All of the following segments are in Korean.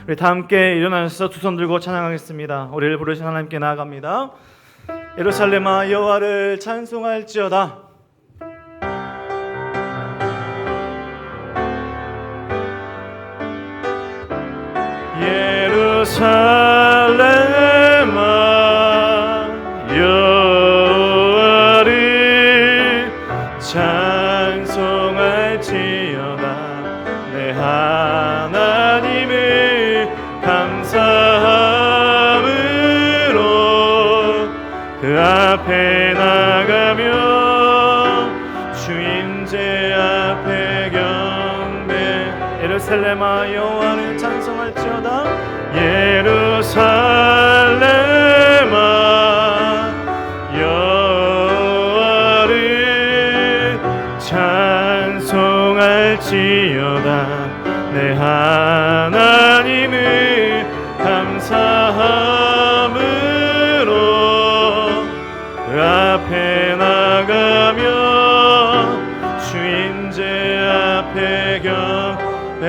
우리 다 함께 일어나셔서 두 손 들고 찬양하겠습니다. 우리를 부르신 하나님께 나아갑니다. 예루살렘아 여호와를 찬송할지어다. 예루살렘아 여호와를 찬송할지어다. 내 하나님을 감사함으로 그 앞에 나가며 주임제 앞에 경배. 예루살렘아 여호와를 찬송할지어다. 예루살렘아 여호와를 찬송할지어다. 내 하나님을 감사함으로 그 앞에 나가며 주임제 앞에 경배해.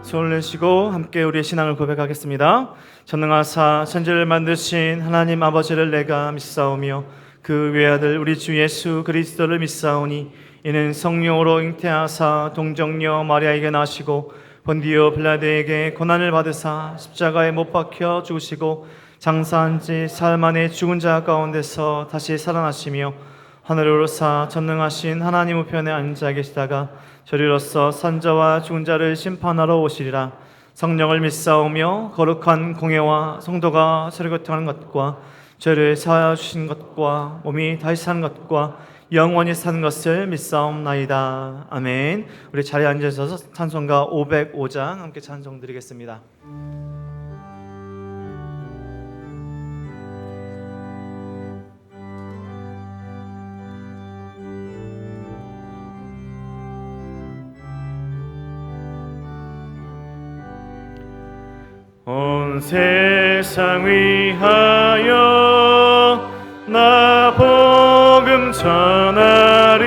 손을 내시고 함께 우리의 신앙을 고백하겠습니다. 전능하사 천지를 만드신 하나님 아버지를 내가 믿사오며 그 외아들 우리 주 예수 그리스도를 믿사오니 이는 성령으로 잉태하사 동정녀 마리아에게 나시고 본디오 빌라도에게 고난을 받으사 십자가에 못 박혀 죽으시고 장사한 지 사흘 만에 죽은 자 가운데서 다시 살아나시며 하늘에 오르사 전능하신 하나님 우편에 앉아 계시다가 저리로서 산자와 죽은 자를 심판하러 오시리라. 성령을 믿사오며 거룩한 공예와 성도가 서로 교통하는 것과 죄를 사하여 주신 것과 몸이 다시 사는 것과 영원히 사는 것을 믿사옵나이다. 아멘. 우리 자리에 앉으셔서 찬송가 505장 함께 찬송 드리겠습니다. 온 세상 위하여 나 복음 전하리.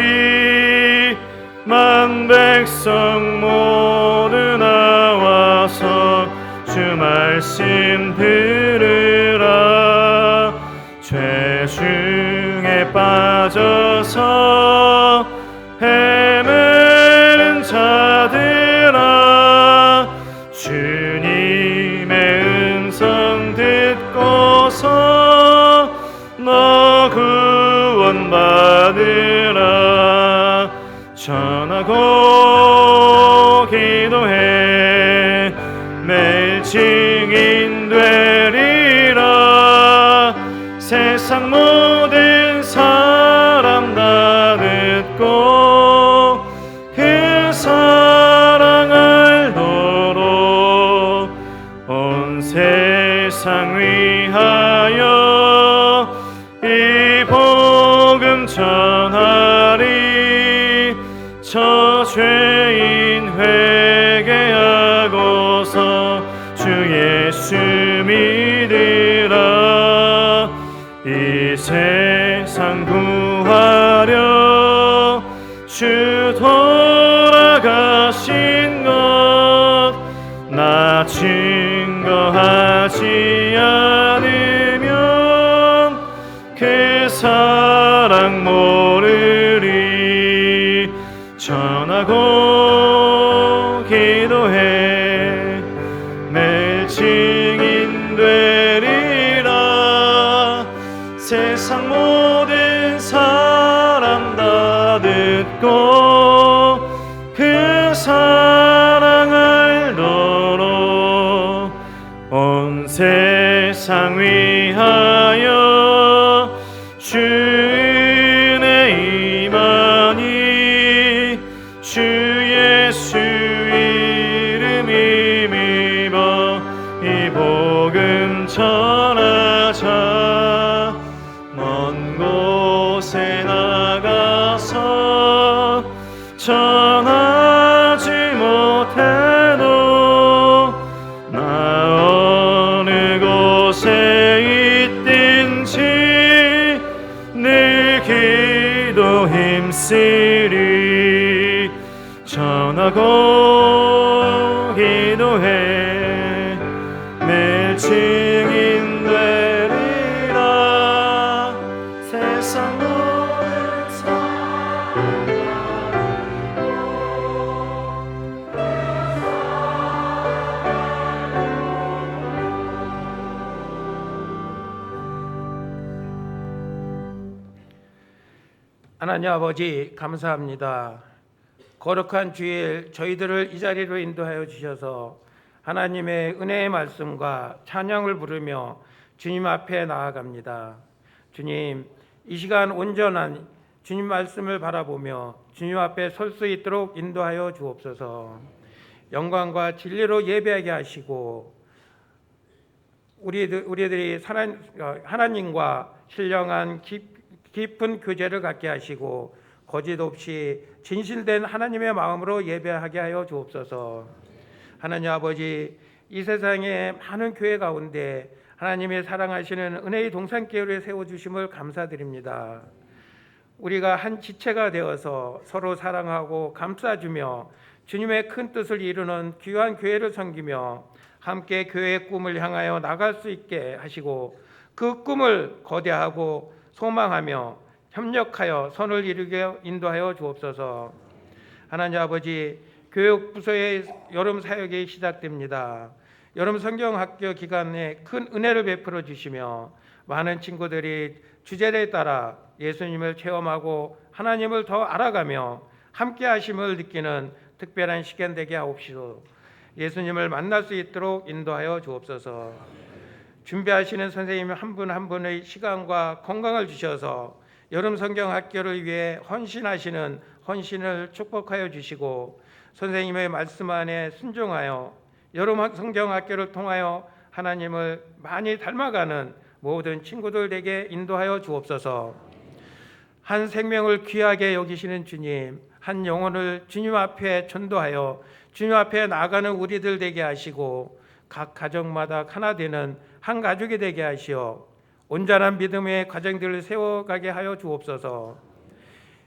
만 백성 모두 나와서 주 말씀 들으라. 죄 중에 빠져서 헤매는 자들아, 주님의 음성 듣고서 너 구원받으라. 전하고 기도해 매일 증인 되리라. 세상 모든 사람 다 듣고 그 사랑 알도록 온 세상 위하여 이 복음 전하리. 저 죄인 회개하고서 주 예수 믿으라. 이 세상 구하려 주 돌아가신 것 나 증거하지 않으면 그 사랑 모르리. 전하고 기도해 매일 증인 되리라. 세상 모든 사람 다 듣고 그 사랑 알도록 온 세상 위하여 주 은혜 임하니. 주 예수 이름 힘입어 이 복음 전하자. 먼 곳에 나가서 전하지 못해도 나 어느 곳에 있든지 늘 기도 힘쓰리. 전하고 기도해 매일 증인 되리라. 세상 모든 하나님 아버지 감사합니다. 거룩한 주일 저희들을 이 자리로 인도하여 주셔서 하나님의 은혜의 말씀과 찬양을 부르며 주님 앞에 나아갑니다. 주님, 이 시간 온전한 주님 말씀을 바라보며 주님 앞에 설 수 있도록 인도하여 주옵소서. 영광과 진리로 예배하게 하시고 우리들이 하나님과 신령한 깊은 교제를 갖게 하시고 거짓 없이 진실된 하나님의 마음으로 예배하게 하여 주옵소서. 하나님 아버지, 이 세상의 많은 교회 가운데 하나님의 사랑하시는 은혜의 동산교회를 세워주심을 감사드립니다. 우리가 한 지체가 되어서 서로 사랑하고 감싸주며 주님의 큰 뜻을 이루는 귀한 교회를 섬기며 함께 교회의 꿈을 향하여 나갈 수 있게 하시고 그 꿈을 거대하고 소망하며 협력하여 선을 이루게 인도하여 주옵소서. 하나님 아버지, 교육부서의 여름 사역이 시작됩니다. 여름 성경학교 기간에 큰 은혜를 베풀어 주시며 많은 친구들이 주제에 따라 예수님을 체험하고 하나님을 더 알아가며 함께 하심을 느끼는 특별한 시간 되게 하옵시고 예수님을 만날 수 있도록 인도하여 주옵소서. 준비하시는 선생님 한 분 한 분의 시간과 건강을 주셔서 여름 성경학교를 위해 헌신하시는 헌신을 축복하여 주시고 선생님의 말씀 안에 순종하여 여름 성경학교를 통하여 하나님을 많이 닮아가는 모든 친구들에게 인도하여 주옵소서. 한 생명을 귀하게 여기시는 주님, 한 영혼을 주님 앞에 전도하여 주님 앞에 나아가는 우리들 되게 하시고 각 가정마다 하나 되는 한 가족이 되게 하시어 온전한 믿음의 가정들을 세워가게 하여 주옵소서.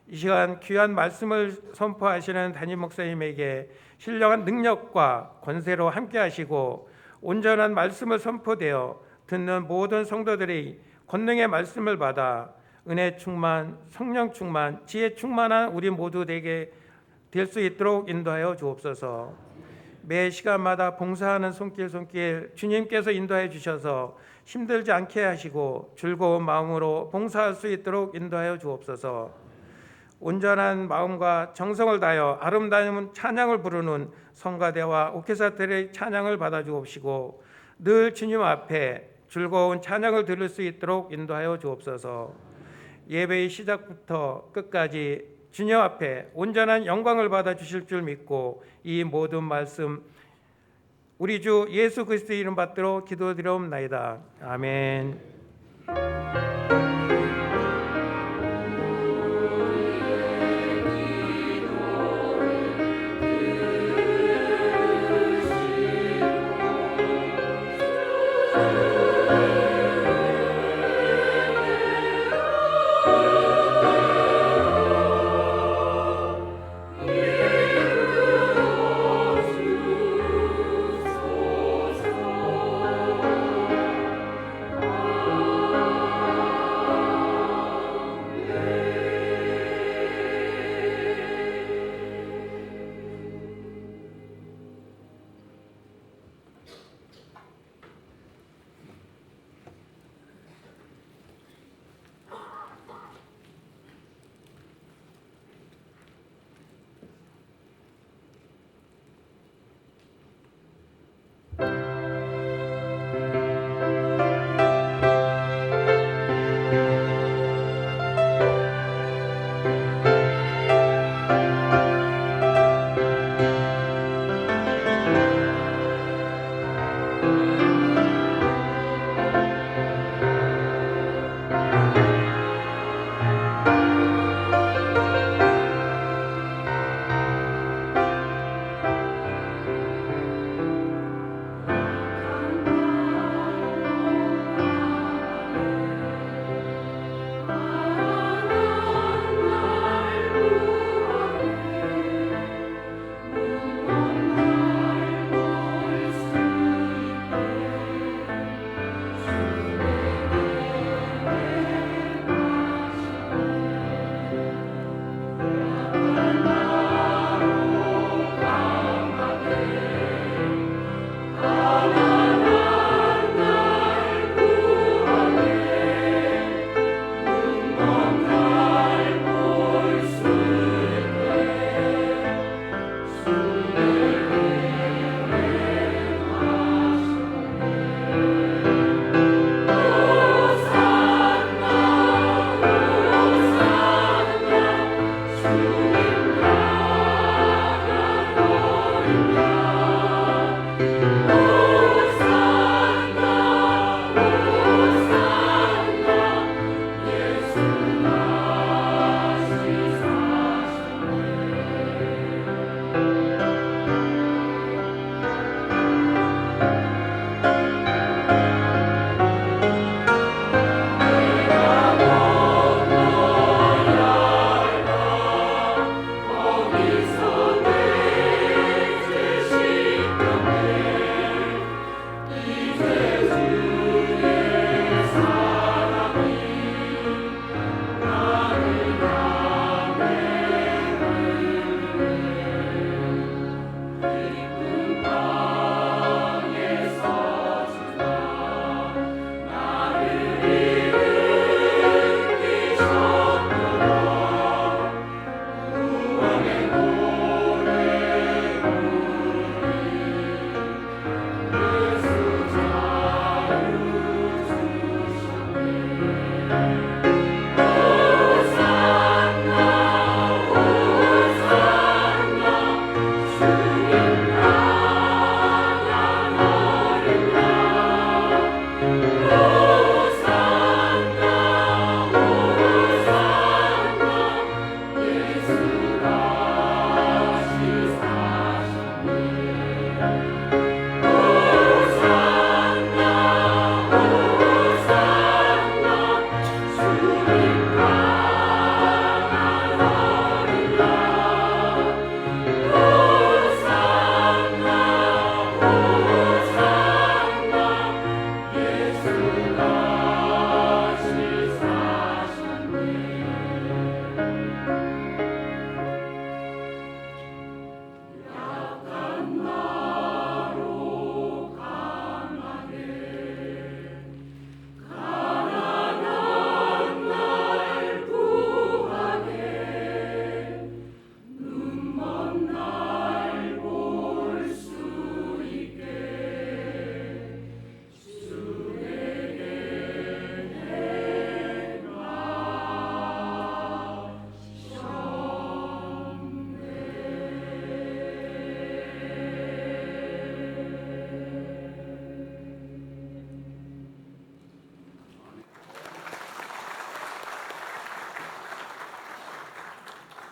이 시간 귀한 말씀을 선포하시는 담임 목사님에게 신령한 능력과 권세로 함께 하시고 온전한 말씀을 선포되어 듣는 모든 성도들이 권능의 말씀을 받아 은혜 충만, 성령 충만, 지혜 충만한 우리 모두 되게 될 수 있도록 인도하여 주옵소서. 매 시간마다 봉사하는 손길 주님께서 인도해 주셔서 힘들지 않게 하시고 즐거운 마음으로 봉사할 수 있도록 인도하여 주옵소서. 온전한 마음과 정성을 다하여 아름다운 찬양을 부르는 성가대와 오케스트라의 찬양을 받아 주옵시고 늘 주님 앞에 즐거운 찬양을 들을 수 있도록 인도하여 주옵소서. 예배의 시작부터 끝까지 주님 앞에 온전한 영광을 받아 주실 줄 믿고 이 모든 말씀 우리 주 예수 그리스도의 이름 받들어 기도드리옵나이다. 아멘.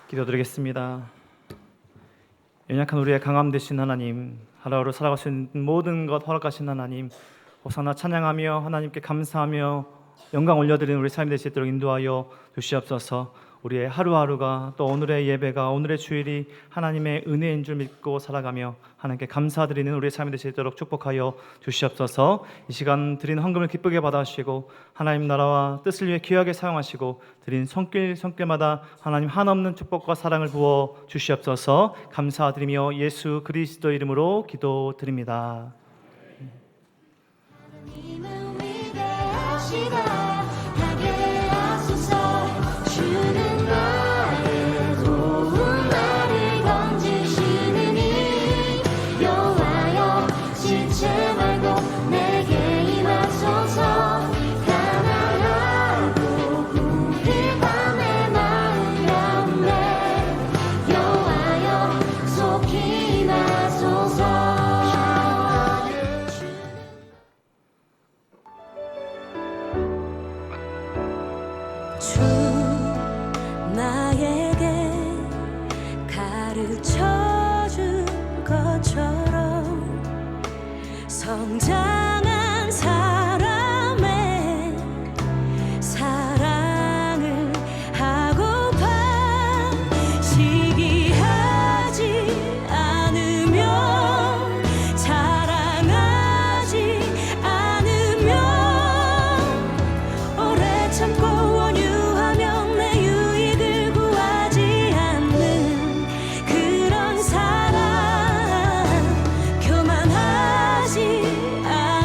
기도드리겠습니다. 연약한 우리의 강함 되신 하나님, 하루하루 살아갈 수 있는 모든 것 허락하신 하나님, 호산나 찬양하며 하나님께 감사하며 영광 올려드리는 우리 삶이 될 수 있도록 인도하여 주시옵소서. 우리의 하루하루가 또 오늘의 예배가 오늘의 주일이 하나님의 은혜인 줄 믿고 살아가며 하나님께 감사드리는 우리의 삶이 될 수 있도록 축복하여 주시옵소서. 이 시간 드린 헌금을 기쁘게 받아주시고 하나님 나라와 뜻을 위해 귀하게 사용하시고 드린 손길마다 하나님 한없는 축복과 사랑을 부어 주시옵소서. 감사드리며 예수 그리스도 이름으로 기도드립니다. 하나님은 위대하시다. 하게 하소서. 주는 나의 도움 나를 건지시느니 여호와여 지체 말고 내게 임하소서. 가난하고 궁핍한 내 마음 가운데 여호와여 속히 임하소서. 주 나에게 가르쳐준 것처럼 성장한 사람의 사랑을 하고파 시기하지 않으며 자랑하지 않으며 오래 참고 원유하며 내 유익을 구하지 않는 그런 사랑 교만하지 않으며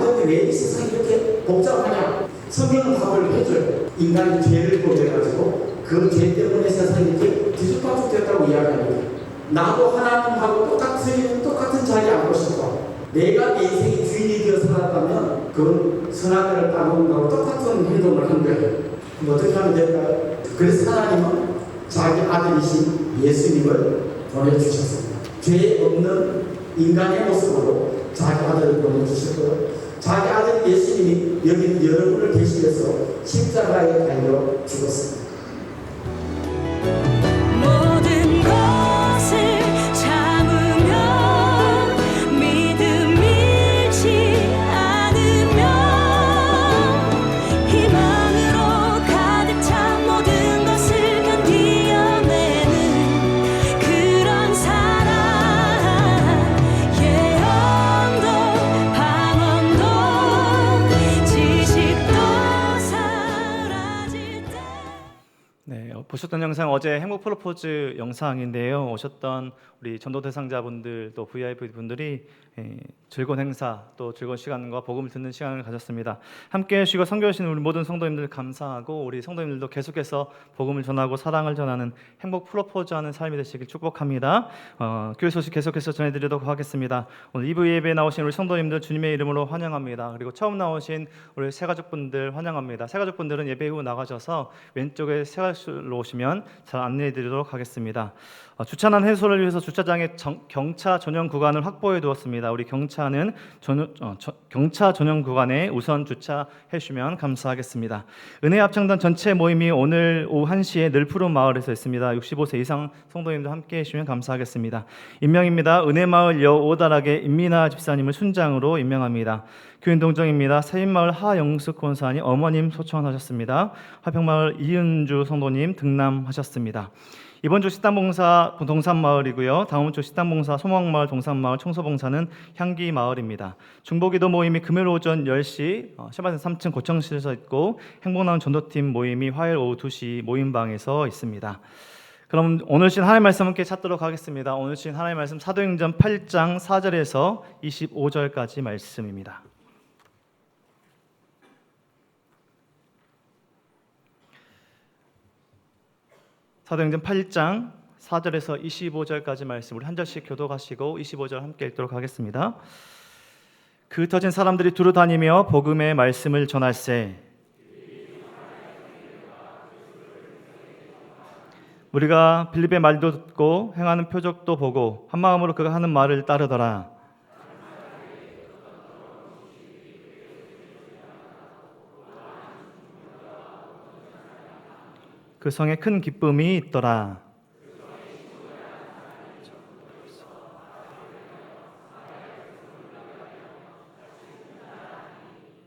만드는데 왜 이 세상이 이렇게 복잡하냐? 성경은 답을 해줘요. 인간이 죄를 범해가지고 그 죄 때문에 세상이 이렇게 뒤죽박죽됐다고 이야기합니다. 나도 하나님하고 똑같은 자리에 앉고 싶어. 내가 내 인생의 주인이 되어 살았다면 그건 선악과를 따먹는 거하고 똑같은 행동을 한 거예요. 그럼 어떻게 하면 될까요? 그래서 하나님은 자기 아들이신 예수님을 보내주셨습니다. 죄 없는 인간의 모습으로 자기 아들을 보내주셨고요. 자기 아들 예수님이 여기 있는 여러분을 대신해서 십자가에 달려 죽었습니다. 모든 것을 참으며 믿음 잃지 않으며 희망으로 가득 찬 모든 것을 견디어내는 그런 사랑 예언도 방언도 지식도 사라질 때 네, 보셨던 영상 어제 행복 프로포즈 영상인데요. 오셨던 우리 전도 대상자분들 또 VIP 분들이 즐거운 행사 또 즐거운 시간과 복음을 듣는 시간을 가졌습니다. 함께 해주시고 선교하시는 우리 모든 성도님들 감사하고 우리 성도님들도 계속해서 복음을 전하고 사랑을 전하는 행복 프로포즈하는 삶이 되시길 축복합니다. 교회 소식 계속해서 전해드리도록 하겠습니다. 오늘 2부 예배에 나오신 우리 성도님들 주님의 이름으로 환영합니다. 그리고 처음 나오신 우리 새가족분들 환영합니다. 새가족분들은 예배 후 나가셔서 왼쪽에 새가족으로 오시면 잘 안내해드리도록 하겠습니다. 주차난 해소를 위해서 주차장에 경차 전용 구간을 확보해 두었습니다. 우리 경차는 경차 전용 구간에 우선 주차해 주시면 감사하겠습니다. 은혜 합창단 전체 모임이 오늘 오후 1시에 늘푸른 마을에서 있습니다. 65세 이상 성도님들 함께 해주시면 감사하겠습니다. 임명입니다. 은혜마을 여오다락의 임미나 집사님을 순장으로 임명합니다. 교인 동정입니다. 세인마을 하영숙 권사님 어머님 소천하셨습니다. 화평마을 이은주 성도님 등남하셨습니다. 이번 주 식당봉사 동산마을이고요. 다음 주 식당봉사 소망마을 동산마을 청소봉사는 향기마을입니다. 중보기도 모임이 금요일 오전 10시 샤바센 3층 고청실에서 있고 행복나눔 전도팀 모임이 화요일 오후 2시 모임방에서 있습니다. 그럼 오늘 신 하나님의 말씀 함께 찾도록 하겠습니다. 오늘 신 하나님의 말씀 사도행전 8장 4절에서 25절까지 말씀입니다. 사도행전 8장 4절에서 25절까지 말씀 우리 한 절씩 교독하시고 25절 함께 읽도록 하겠습니다. 그 터진 사람들이 두루 다니며 복음의 말씀을 전할세 우리가 빌립의 말도 듣고 행하는 표적도 보고 한 마음으로 그가 하는 말을 따르더라. 그 성에 큰 기쁨이 있더라.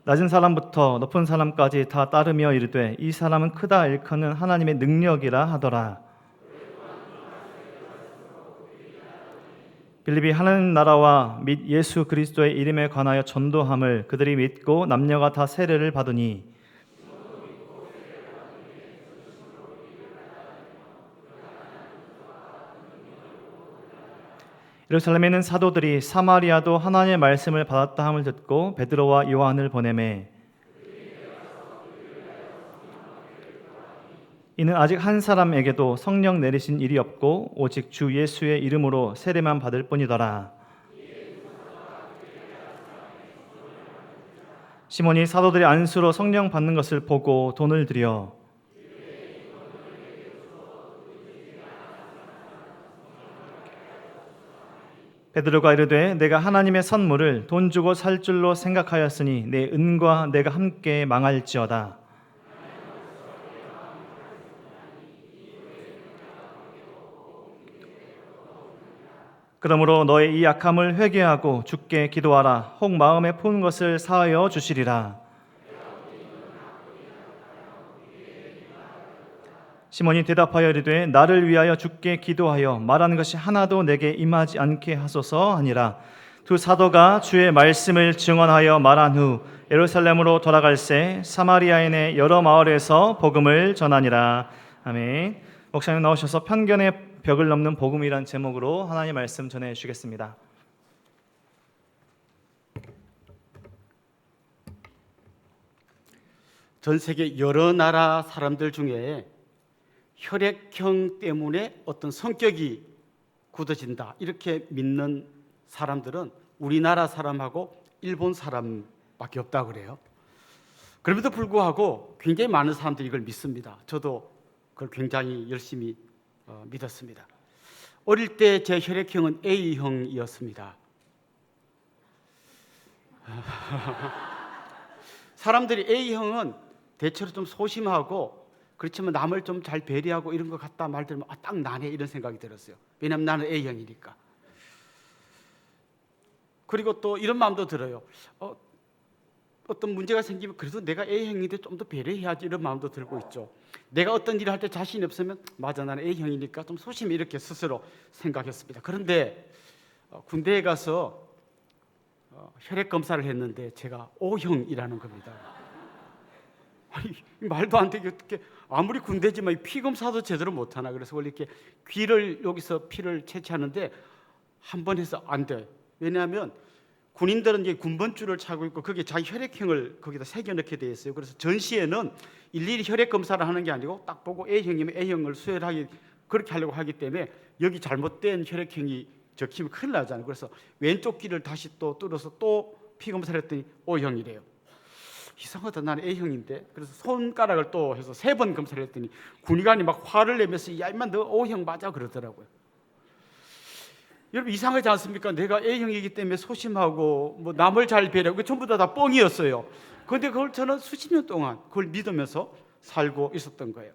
낮은 사람부터 높은 사람까지 다 따르며 이르되 이 사람은 크다 일컫는 하나님의 능력이라 하더라. 빌립이 하나님 나라와 및 예수 그리스도의 이름에 관하여 전도함을 그들이 믿고 남녀가 다 세례를 받으니 예루살렘에는 사도들이 사마리아도 하나님의 말씀을 받았다 함을 듣고 베드로와 요한을 보내매 이는 아직 한 사람에게도 성령 내리신 일이 없고 오직 주 예수의 이름으로 세례만 받을 뿐이더라. 시몬이 사도들이 안수로 성령 받는 것을 보고 돈을 들여 베드로가 이르되 내가 하나님의 선물을 돈 주고 살 줄로 생각하였으니 내 은과 내가 함께 망할지어다. 그러므로 너의 이 약함을 회개하고 주께 기도하라. 혹 마음에 푸는 것을 사하여 주시리라. 시몬이 대답하여 이르되 나를 위하여 주께 기도하여 말하는 것이 하나도 내게 임하지 않게 하소서 하니라. 두 사도가 주의 말씀을 증언하여 말한 후 예루살렘으로 돌아갈새 사마리아인의 여러 마을에서 복음을 전하니라. 아멘. 목사님 나오셔서 편견의 벽을 넘는 복음이란 제목으로 하나님의 말씀 전해 주시겠습니다. 전 세계 여러 나라 사람들 중에 혈액형 때문에 어떤 성격이 굳어진다 이렇게 믿는 사람들은 우리나라 사람하고 일본 사람밖에 없다 그래요. 그럼에도 불구하고 굉장히 많은 사람들이 이걸 믿습니다. 저도 그걸 굉장히 열심히 믿었습니다. 어릴 때 제 혈액형은 A형이었습니다. 사람들이 A형은 대체로 좀 소심하고 그렇지만 남을 좀 잘 배려하고 이런 것 같다 말 들으면 딱 나네 이런 생각이 들었어요. 왜냐하면 나는 A형이니까. 그리고 또 이런 마음도 들어요. 어떤 문제가 생기면 그래도 내가 A형인데 좀 더 배려해야지 이런 마음도 들고 있죠. 내가 어떤 일을 할 때 자신이 없으면 맞아 나는 A형이니까 좀 소심히 이렇게 스스로 생각했습니다. 그런데 군대에 가서 혈액 검사를 했는데 제가 O형이라는 겁니다. 아니 말도 안 되게 어떻게 아무리 군대지만 피 검사도 제대로 못하나. 그래서 원래 이렇게 귀를 여기서 피를 채취하는데 한 번 해서 안 돼. 왜냐하면 군인들은 이제 군번줄을 차고 있고 거기에 자기 혈액형을 거기다 새겨 넣게 돼 있어요. 그래서 전시에는 일일이 혈액 검사를 하는 게 아니고 딱 보고 A형이면 A형을 수혈하기 그렇게 하려고 하기 때문에 여기 잘못된 혈액형이 적히면 큰일 나잖아요. 그래서 왼쪽 귀를 다시 또 뚫어서 또 피 검사를 했더니 O형이래요. 이상하다 나는 A형인데. 그래서 손가락을 또 해서 3번 검사를 했더니 군의관이 막 화를 내면서 야 임마 너 O형 맞아 그러더라고요. 여러분 이상하지 않습니까? 내가 A형이기 때문에 소심하고 뭐 남을 잘 배려하고 전부 다 뻥이었어요. 그런데 그걸 저는 수십 년 동안 그걸 믿으면서 살고 있었던 거예요.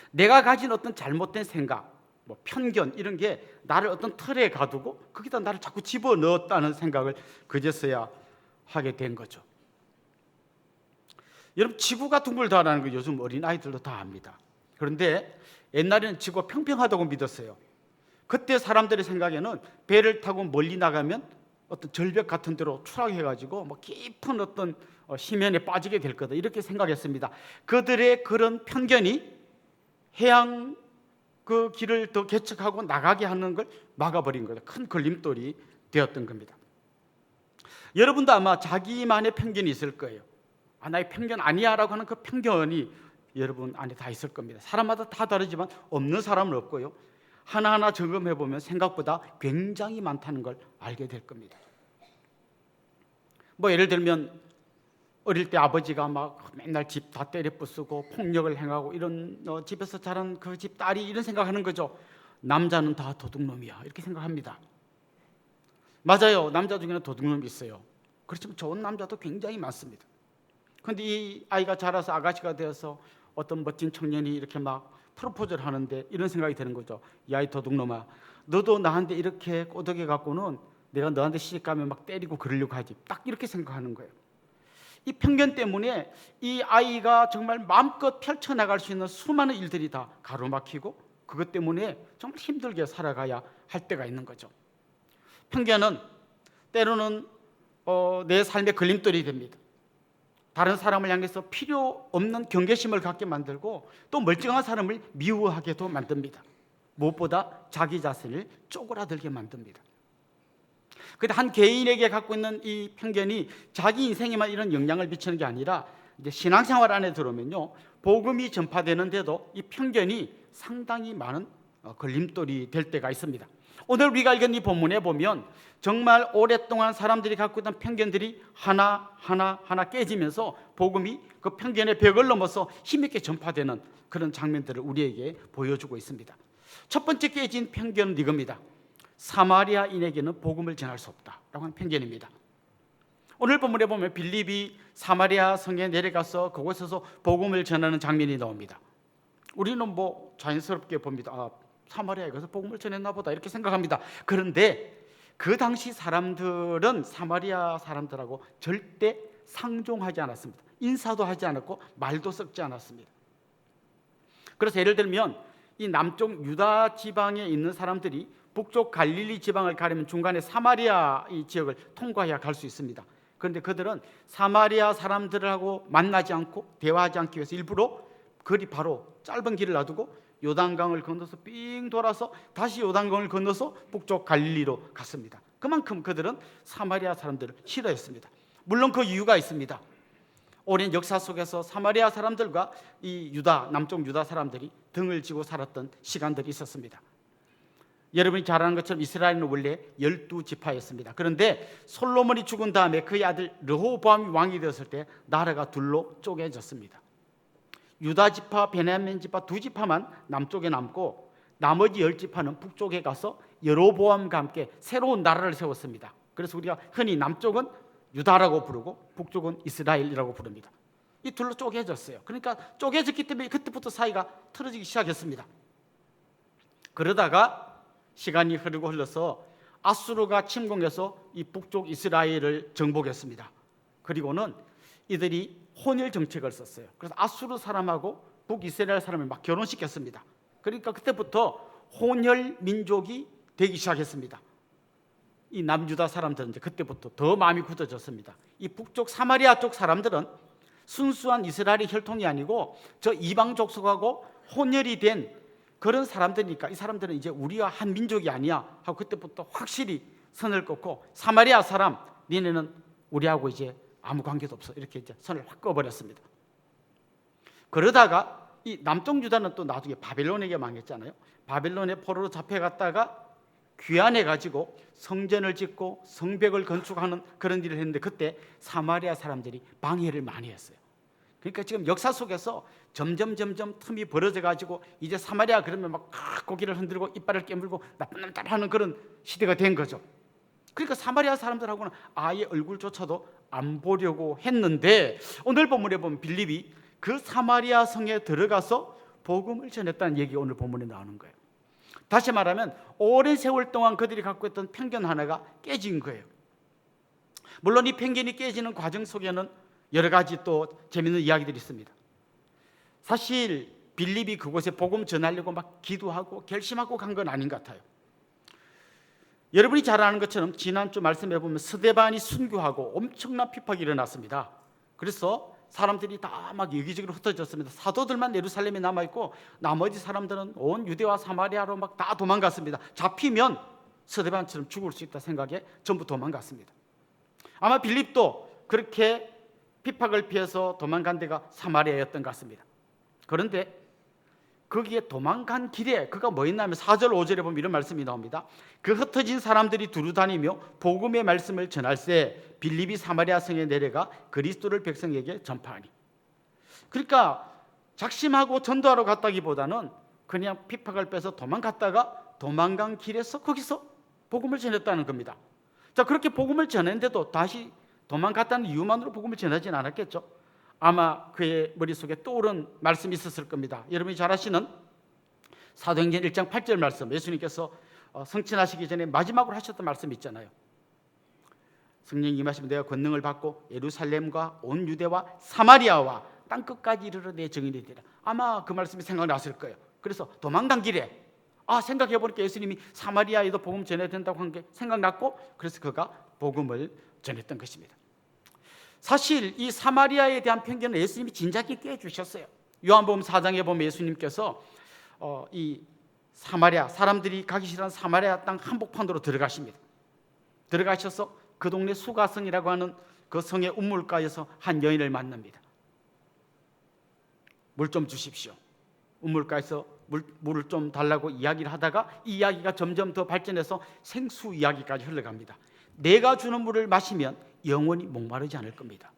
내가 가진 어떤 잘못된 생각, 뭐 편견 이런 게 나를 어떤 틀에 가두고 거기다 나를 자꾸 집어넣었다는 생각을 그제서야 하게 된 거죠. 여러분 지구가 둥글다라는 거 요즘 어린아이들도 다 압니다. 그런데 옛날에는 지구가 평평하다고 믿었어요. 그때 사람들의 생각에는 배를 타고 멀리 나가면 어떤 절벽 같은 데로 추락해가지고 뭐 깊은 어떤 심연에 빠지게 될 거다 이렇게 생각했습니다. 그들의 그런 편견이 해양 그 길을 더 개척하고 나가게 하는 걸 막아버린 거예요. 큰 걸림돌이 되었던 겁니다. 여러분도 아마 자기만의 편견이 있을 거예요. 나의 편견 아니야 라고 하는 그 편견이 여러분 안에 다 있을 겁니다. 사람마다 다 다르지만 없는 사람은 없고요. 하나하나 점검해보면 생각보다 굉장히 많다는 걸 알게 될 겁니다. 뭐 예를 들면 어릴 때 아버지가 막 맨날 집 다 때려 부수고 폭력을 행하고 이런 집에서 자란 그 집 딸이 이런 생각하는 거죠. 남자는 다 도둑놈이야 이렇게 생각합니다. 맞아요. 남자 중에는 도둑놈이 있어요. 그렇지만 좋은 남자도 굉장히 많습니다. 그런데 이 아이가 자라서 아가씨가 되어서 어떤 멋진 청년이 이렇게 막 프로포즈를 하는데 이런 생각이 드는 거죠. 야 이 도둑놈아 너도 나한테 이렇게 꼬드겨 갖고는 내가 너한테 시집가면 막 때리고 그러려고 하지. 딱 이렇게 생각하는 거예요. 이 편견 때문에 이 아이가 정말 마음껏 펼쳐나갈 수 있는 수많은 일들이 다 가로막히고 그것 때문에 정말 힘들게 살아가야 할 때가 있는 거죠. 편견은 때로는 내 삶의 걸림돌이 됩니다. 다른 사람을 향해서 필요 없는 경계심을 갖게 만들고 또 멀쩡한 사람을 미워하게도 만듭니다. 무엇보다 자기 자신을 쪼그라들게 만듭니다. 그런데 한 개인에게 갖고 있는 이 편견이 자기 인생에만 이런 영향을 미치는 게 아니라 이제 신앙생활 안에 들어오면요, 복음이 전파되는데도 이 편견이 상당히 많은 걸림돌이 될 때가 있습니다. 오늘 우리가 읽은 이 본문에 보면 정말 오랫동안 사람들이 갖고 있던 편견들이 하나 깨지면서 복음이 그 편견의 벽을 넘어서 힘있게 전파되는 그런 장면들을 우리에게 보여주고 있습니다. 첫 번째 깨진 편견은 이겁니다. 사마리아인에게는 복음을 전할 수 없다라고 하는 편견입니다. 오늘 본문에 보면 빌립이 사마리아 성에 내려가서 그곳에서 복음을 전하는 장면이 나옵니다. 우리는 뭐 자연스럽게 봅니다. 사마리아에 가서 복음을 전했나 보다 이렇게 생각합니다. 그런데 그 당시 사람들은 사마리아 사람들하고 절대 상종하지 않았습니다. 인사도 하지 않았고 말도 섞지 않았습니다. 그래서 예를 들면 이 남쪽 유다 지방에 있는 사람들이 북쪽 갈릴리 지방을 가려면 중간에 사마리아 이 지역을 통과해야 갈 수 있습니다. 그런데 그들은 사마리아 사람들하고 만나지 않고 대화하지 않기 위해서 일부러 거리 바로 짧은 길을 놔두고 요단강을 건너서 삥 돌아서 다시 요단강을 건너서 북쪽 갈릴리로 갔습니다. 그만큼 그들은 사마리아 사람들을 싫어했습니다. 물론 그 이유가 있습니다. 오랜 역사 속에서 사마리아 사람들과 이 유다, 남쪽 유다 사람들이 등을 지고 살았던 시간들이 있었습니다. 여러분이 잘 아는 것처럼 이스라엘은 원래 12지파였습니다. 그런데 솔로몬이 죽은 다음에 그의 아들 르호보암이 왕이 되었을 때 나라가 둘로 쪼개졌습니다. 유다 지파, 베냐민 지파 두 지파만 남쪽에 남고 나머지 10지파는 북쪽에 가서 여로보암과 함께 새로운 나라를 세웠습니다. 그래서 우리가 흔히 남쪽은 유다라고 부르고 북쪽은 이스라엘이라고 부릅니다. 이 둘로 쪼개졌어요. 그러니까 쪼개졌기 때문에 그때부터 사이가 틀어지기 시작했습니다. 그러다가 시간이 흐르고 흘러서 아수르가 침공해서 이 북쪽 이스라엘을 정복했습니다. 그리고는 이들이 혼혈 정책을 썼어요. 그래서 아수르 사람하고 북이스라엘 사람을 막 결혼시켰습니다. 그러니까 그때부터 혼혈 민족이 되기 시작했습니다. 이 남유다 사람들은 이제 그때부터 더 마음이 굳어졌습니다. 이 북쪽 사마리아 쪽 사람들은 순수한 이스라엘의 혈통이 아니고 저 이방 족속하고 혼혈이 된 그런 사람들이니까 이 사람들은 이제 우리와 한 민족이 아니야 하고 그때부터 확실히 선을 긋고 사마리아 사람 니네는 우리하고 이제 아무 관계도 없어 이렇게 이제 선을 확 꺼버렸습니다. 그러다가 이 남쪽 유다는 또 나중에 바벨론에게 망했잖아요. 바벨론의 포로로 잡혀갔다가 귀환해 가지고 성전을 짓고 성벽을 건축하는 그런 일을 했는데 그때 사마리아 사람들이 방해를 많이 했어요. 그러니까 지금 역사 속에서 점점 틈이 벌어져 가지고 이제 사마리아 그러면 막 고개를 흔들고 이빨을 깨물고 나쁜 놈 따라 하는 그런 시대가 된 거죠. 그러니까 사마리아 사람들하고는 아예 얼굴조차도 안 보려고 했는데 오늘 본문에 보면 빌립이 그 사마리아 성에 들어가서 복음을 전했다는 얘기가 오늘 본문에 나오는 거예요. 다시 말하면 오랜 세월 동안 그들이 갖고 있던 편견 하나가 깨진 거예요. 물론 이 편견이 깨지는 과정 속에는 여러 가지 또 재밌는 이야기들이 있습니다. 사실 빌립이 그곳에 복음 전하려고 막 기도하고 결심하고 간 건 아닌 것 같아요. 여러분이 잘 아는 것처럼 지난주 말씀해 보면 스데반이 순교하고 엄청난 핍박이 일어났습니다. 그래서 사람들이 다 막 여기저기로 흩어졌습니다. 사도들만 예루살렘에 남아있고 나머지 사람들은 온 유대와 사마리아로 막 다 도망갔습니다. 잡히면 스데반처럼 죽을 수 있다 생각에 전부 도망갔습니다. 아마 빌립도 그렇게 핍박을 피해서 도망간 데가 사마리아였던 것 같습니다. 그런데 거기에 도망간 길에 그가 뭐 했냐면 4절 5절에 보면 이런 말씀이 나옵니다. 그 흩어진 사람들이 두루 다니며 복음의 말씀을 전할새 빌립이 사마리아 성에 내려가 그리스도를 백성에게 전파하니. 그러니까 작심하고 전도하러 갔다기보다는 그냥 핍박을 빼서 도망갔다가 도망간 길에서 거기서 복음을 전했다는 겁니다. 자, 그렇게 복음을 전했는데도 다시 도망갔다는 이유만으로 복음을 전하진 않았겠죠. 아마 그의 머릿속에 떠오른 말씀이 있었을 겁니다. 여러분이 잘 아시는 사도행전 1장 8절 말씀, 예수님께서 성천하시기 전에 마지막으로 하셨던 말씀이 있잖아요. 성령 임하시면 내가 권능을 받고 예루살렘과 온 유대와 사마리아와 땅끝까지 이르러 내 증인이 되리라. 아마 그 말씀이 생각났을 거예요. 그래서 도망간 길에 생각해보니까 예수님이 사마리아에도 복음 전해야 된다고 한 게 생각났고 그래서 그가 복음을 전했던 것입니다. 사실 이 사마리아에 대한 편견은 예수님이 진작에 깨주셨어요. 요한복음 4장에 보면 예수님께서 이 사마리아 사람들이 가기 싫어하는 사마리아 땅 한복판으로 들어가십니다. 들어가셔서 그 동네 수가성이라고 하는 그 성의 우물가에서 한 여인을 만납니다. 물 좀 주십시오. 우물가에서 물을 좀 달라고 이야기를 하다가 이 이야기가 점점 더 발전해서 생수 이야기까지 흘러갑니다. 내가 주는 물을 마시면 영원히 목마르지 않을 겁니다.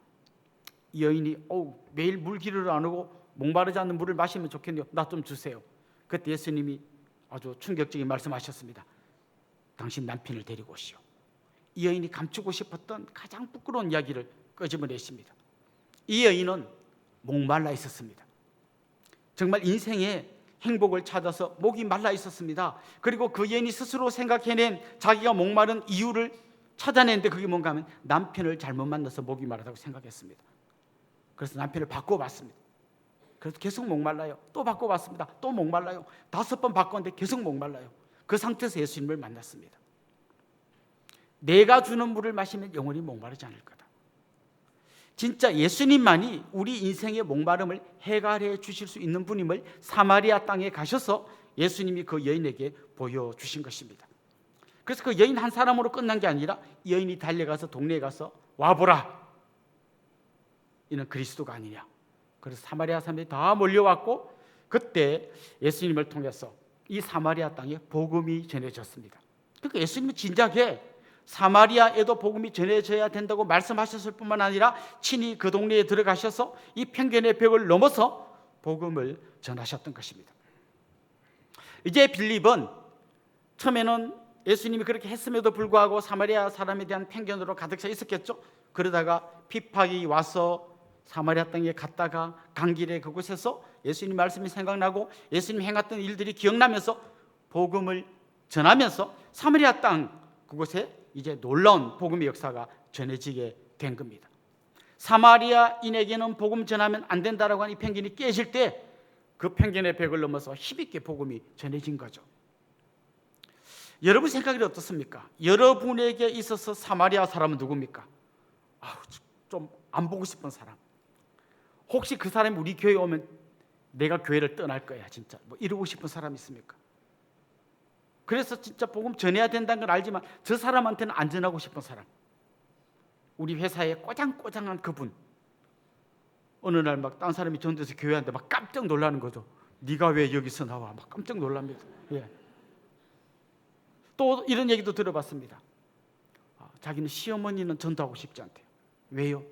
이 여인이 매일 물 기르러 안 오고 목마르지 않는 물을 마시면 좋겠네요. 나 좀 주세요. 그때 예수님이 아주 충격적인 말씀하셨습니다. 당신 남편을 데리고 오시오. 이 여인이 감추고 싶었던 가장 부끄러운 이야기를 끄집어냈습니다. 이 여인은 목말라 있었습니다. 정말 인생의 행복을 찾아서 목이 말라 있었습니다. 그리고 그 여인이 스스로 생각해낸 자기가 목마른 이유를 찾아냈는데 그게 뭔가 하면 남편을 잘못 만나서 목이 마르다고 생각했습니다. 그래서 남편을 바꿔봤습니다. 그래서 계속 목말라요. 또 바꿔봤습니다. 또 목말라요. 5번 바꿨는데 계속 목말라요. 그 상태에서 예수님을 만났습니다. 내가 주는 물을 마시면 영원히 목마르지 않을 거다. 진짜 예수님만이 우리 인생의 목마름을 해결해 주실 수 있는 분임을 사마리아 땅에 가셔서 예수님이 그 여인에게 보여주신 것입니다. 그래서 그 여인 한 사람으로 끝난 게 아니라 여인이 달려가서 동네에 가서 와보라. 이는 그리스도가 아니냐. 그래서 사마리아 사람들이 다 몰려왔고 그때 예수님을 통해서 이 사마리아 땅에 복음이 전해졌습니다. 그러니까 예수님은 진작에 사마리아에도 복음이 전해져야 된다고 말씀하셨을 뿐만 아니라 친히 그 동네에 들어가셔서 이 편견의 벽을 넘어서 복음을 전하셨던 것입니다. 이제 빌립은 처음에는 예수님이 그렇게 했음에도 불구하고 사마리아 사람에 대한 편견으로 가득 차 있었겠죠. 그러다가 핍박이 와서 사마리아 땅에 갔다가 간 길에 그곳에서 예수님 말씀이 생각나고 예수님 행했던 일들이 기억나면서 복음을 전하면서 사마리아 땅 그곳에 이제 놀라운 복음의 역사가 전해지게 된 겁니다. 사마리아인에게는 복음 전하면 안 된다라고 하는 이 편견이 깨질 때 그 편견의 벽을 넘어서 힘있게 복음이 전해진 거죠. 여러분 생각이 어떻습니까? 여러분에게 있어서 사마리아 사람은 누굽니까? 좀 안 보고 싶은 사람. 혹시 그 사람이 우리 교회에 오면 내가 교회를 떠날 거야 진짜 뭐 이러고 싶은 사람 있습니까? 그래서 진짜 복음 전해야 된다는 걸 알지만 저 사람한테는 안 전하고 싶은 사람. 우리 회사에 꼬장꼬장한 그분 어느 날 막 딴 사람이 전도해서 교회한테 막 깜짝 놀라는 거죠. 네가 왜 여기서 나와? 막 깜짝 놀랍니다. 예. 또 이런 얘기도 들어봤습니다. 자기는 시어머니는 전도하고 싶지 않대요. 왜요?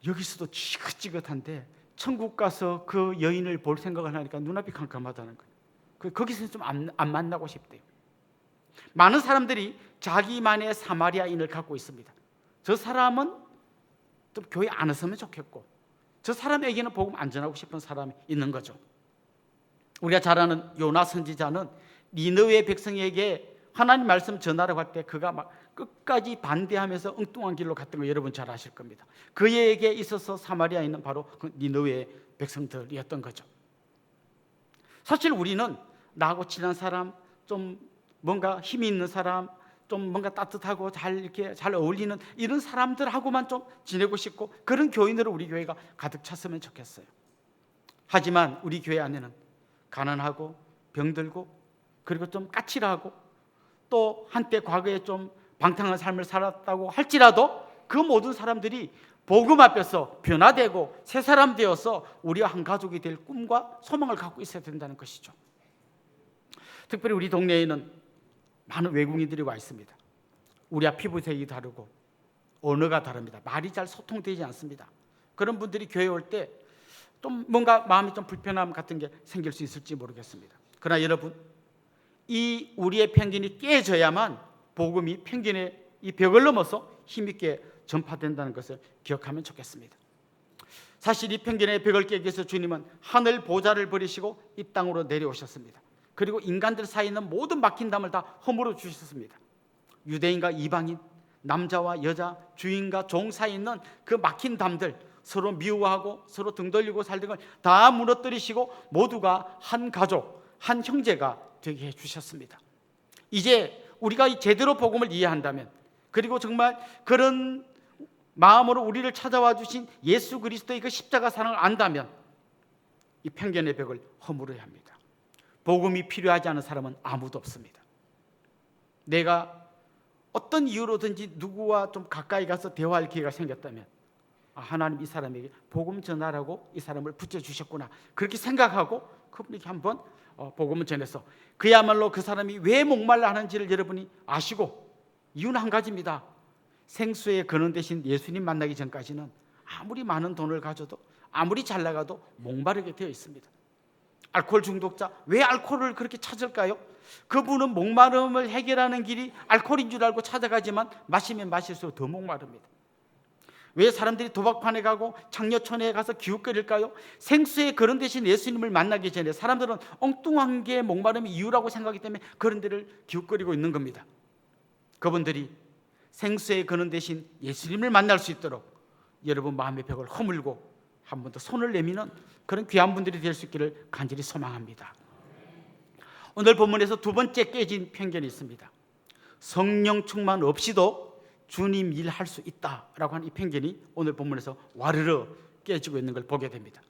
여기서도 지긋지긋한데 천국 가서 그 여인을 볼 생각을 하니까 눈앞이 캄캄하다는 거예요. 거기서 좀 안 만나고 싶대요. 많은 사람들이 자기만의 사마리아인을 갖고 있습니다. 저 사람은 좀 교회 안 왔으면 좋겠고 저 사람에게는 복음 안 전하고 싶은 사람이 있는 거죠. 우리가 잘 아는 요나 선지자는 니느웨 백성에게 하나님 말씀 전하라고 할 때 그가 막 끝까지 반대하면서 엉뚱한 길로 갔던 거 여러분 잘 아실 겁니다. 그에게 있어서 사마리아인은 바로 그 니느웨 백성들이었던 거죠. 사실 우리는 나하고 친한 사람, 좀 뭔가 힘이 있는 사람, 좀 뭔가 따뜻하고 이렇게 잘 어울리는 이런 사람들하고만 좀 지내고 싶고 그런 교인으로 우리 교회가 가득 찼으면 좋겠어요. 하지만 우리 교회 안에는 가난하고 병들고 그리고 좀 까칠하고 또 한때 과거에 좀 방탕한 삶을 살았다고 할지라도 그 모든 사람들이 복음 앞에서 변화되고 새 사람 되어서 우리와 한 가족이 될 꿈과 소망을 갖고 있어야 된다는 것이죠. 특별히 우리 동네에는 많은 외국인들이 와 있습니다. 우리와 피부색이 다르고 언어가 다릅니다. 말이 잘 소통되지 않습니다. 그런 분들이 교회에 올 때 좀 뭔가 마음이 좀 불편함 같은 게 생길 수 있을지 모르겠습니다. 그러나 여러분, 이 우리의 편견이 깨져야만 복음이 편견의 이 벽을 넘어서 힘있게 전파된다는 것을 기억하면 좋겠습니다. 사실 이 편견의 벽을 깨기 위해서 주님은 하늘 보좌를 버리시고 이 땅으로 내려오셨습니다. 그리고 인간들 사이에 있는 모든 막힌 담을 다 허물어 주셨습니다. 유대인과 이방인, 남자와 여자, 주인과 종 사이에 있는 그 막힌 담들, 서로 미워하고 서로 등 돌리고 살던 걸 다 무너뜨리시고 모두가 한 가족, 한 형제가 되게 해주셨습니다. 이제 우리가 제대로 복음을 이해한다면, 그리고 정말 그런 마음으로 우리를 찾아와 주신 예수 그리스도의 그 십자가 사랑을 안다면 이 편견의 벽을 허물어야 합니다. 복음이 필요하지 않은 사람은 아무도 없습니다. 내가 어떤 이유로든지 누구와 좀 가까이 가서 대화할 기회가 생겼다면 하나님 이 사람에게 복음 전하라고 이 사람을 붙여주셨구나, 그렇게 생각하고 그분에게 한번 복음을 전해서 그야말로 그 사람이 왜 목말라 하는지를 여러분이 아시고, 이유는 한 가지입니다. 생수의 근원 대신 예수님 만나기 전까지는 아무리 많은 돈을 가져도 아무리 잘 나가도 목마르게 되어 있습니다. 알코올 중독자, 왜 알코올을 그렇게 찾을까요? 그분은 목마름을 해결하는 길이 알코올인 줄 알고 찾아가지만 마시면 마실수록 더 목마릅니다. 왜 사람들이 도박판에 가고 장려촌에 가서 기웃거릴까요? 생수의 그런 대신 예수님을 만나기 전에 사람들은 엉뚱한 게 목마름의 이유라고 생각하기 때문에 그런 데를 기웃거리고 있는 겁니다. 그분들이 생수의 근원 대신 예수님을 만날 수 있도록 여러분 마음의 벽을 허물고 한 번 더 손을 내미는 그런 귀한 분들이 될 수 있기를 간절히 소망합니다. 오늘 본문에서 두 번째 깨진 편견이 있습니다. 성령 충만 없이도 주님 일할 수 있다라고 하는 이 편견이 오늘 본문에서 와르르 깨지고 있는 걸 보게 됩니다.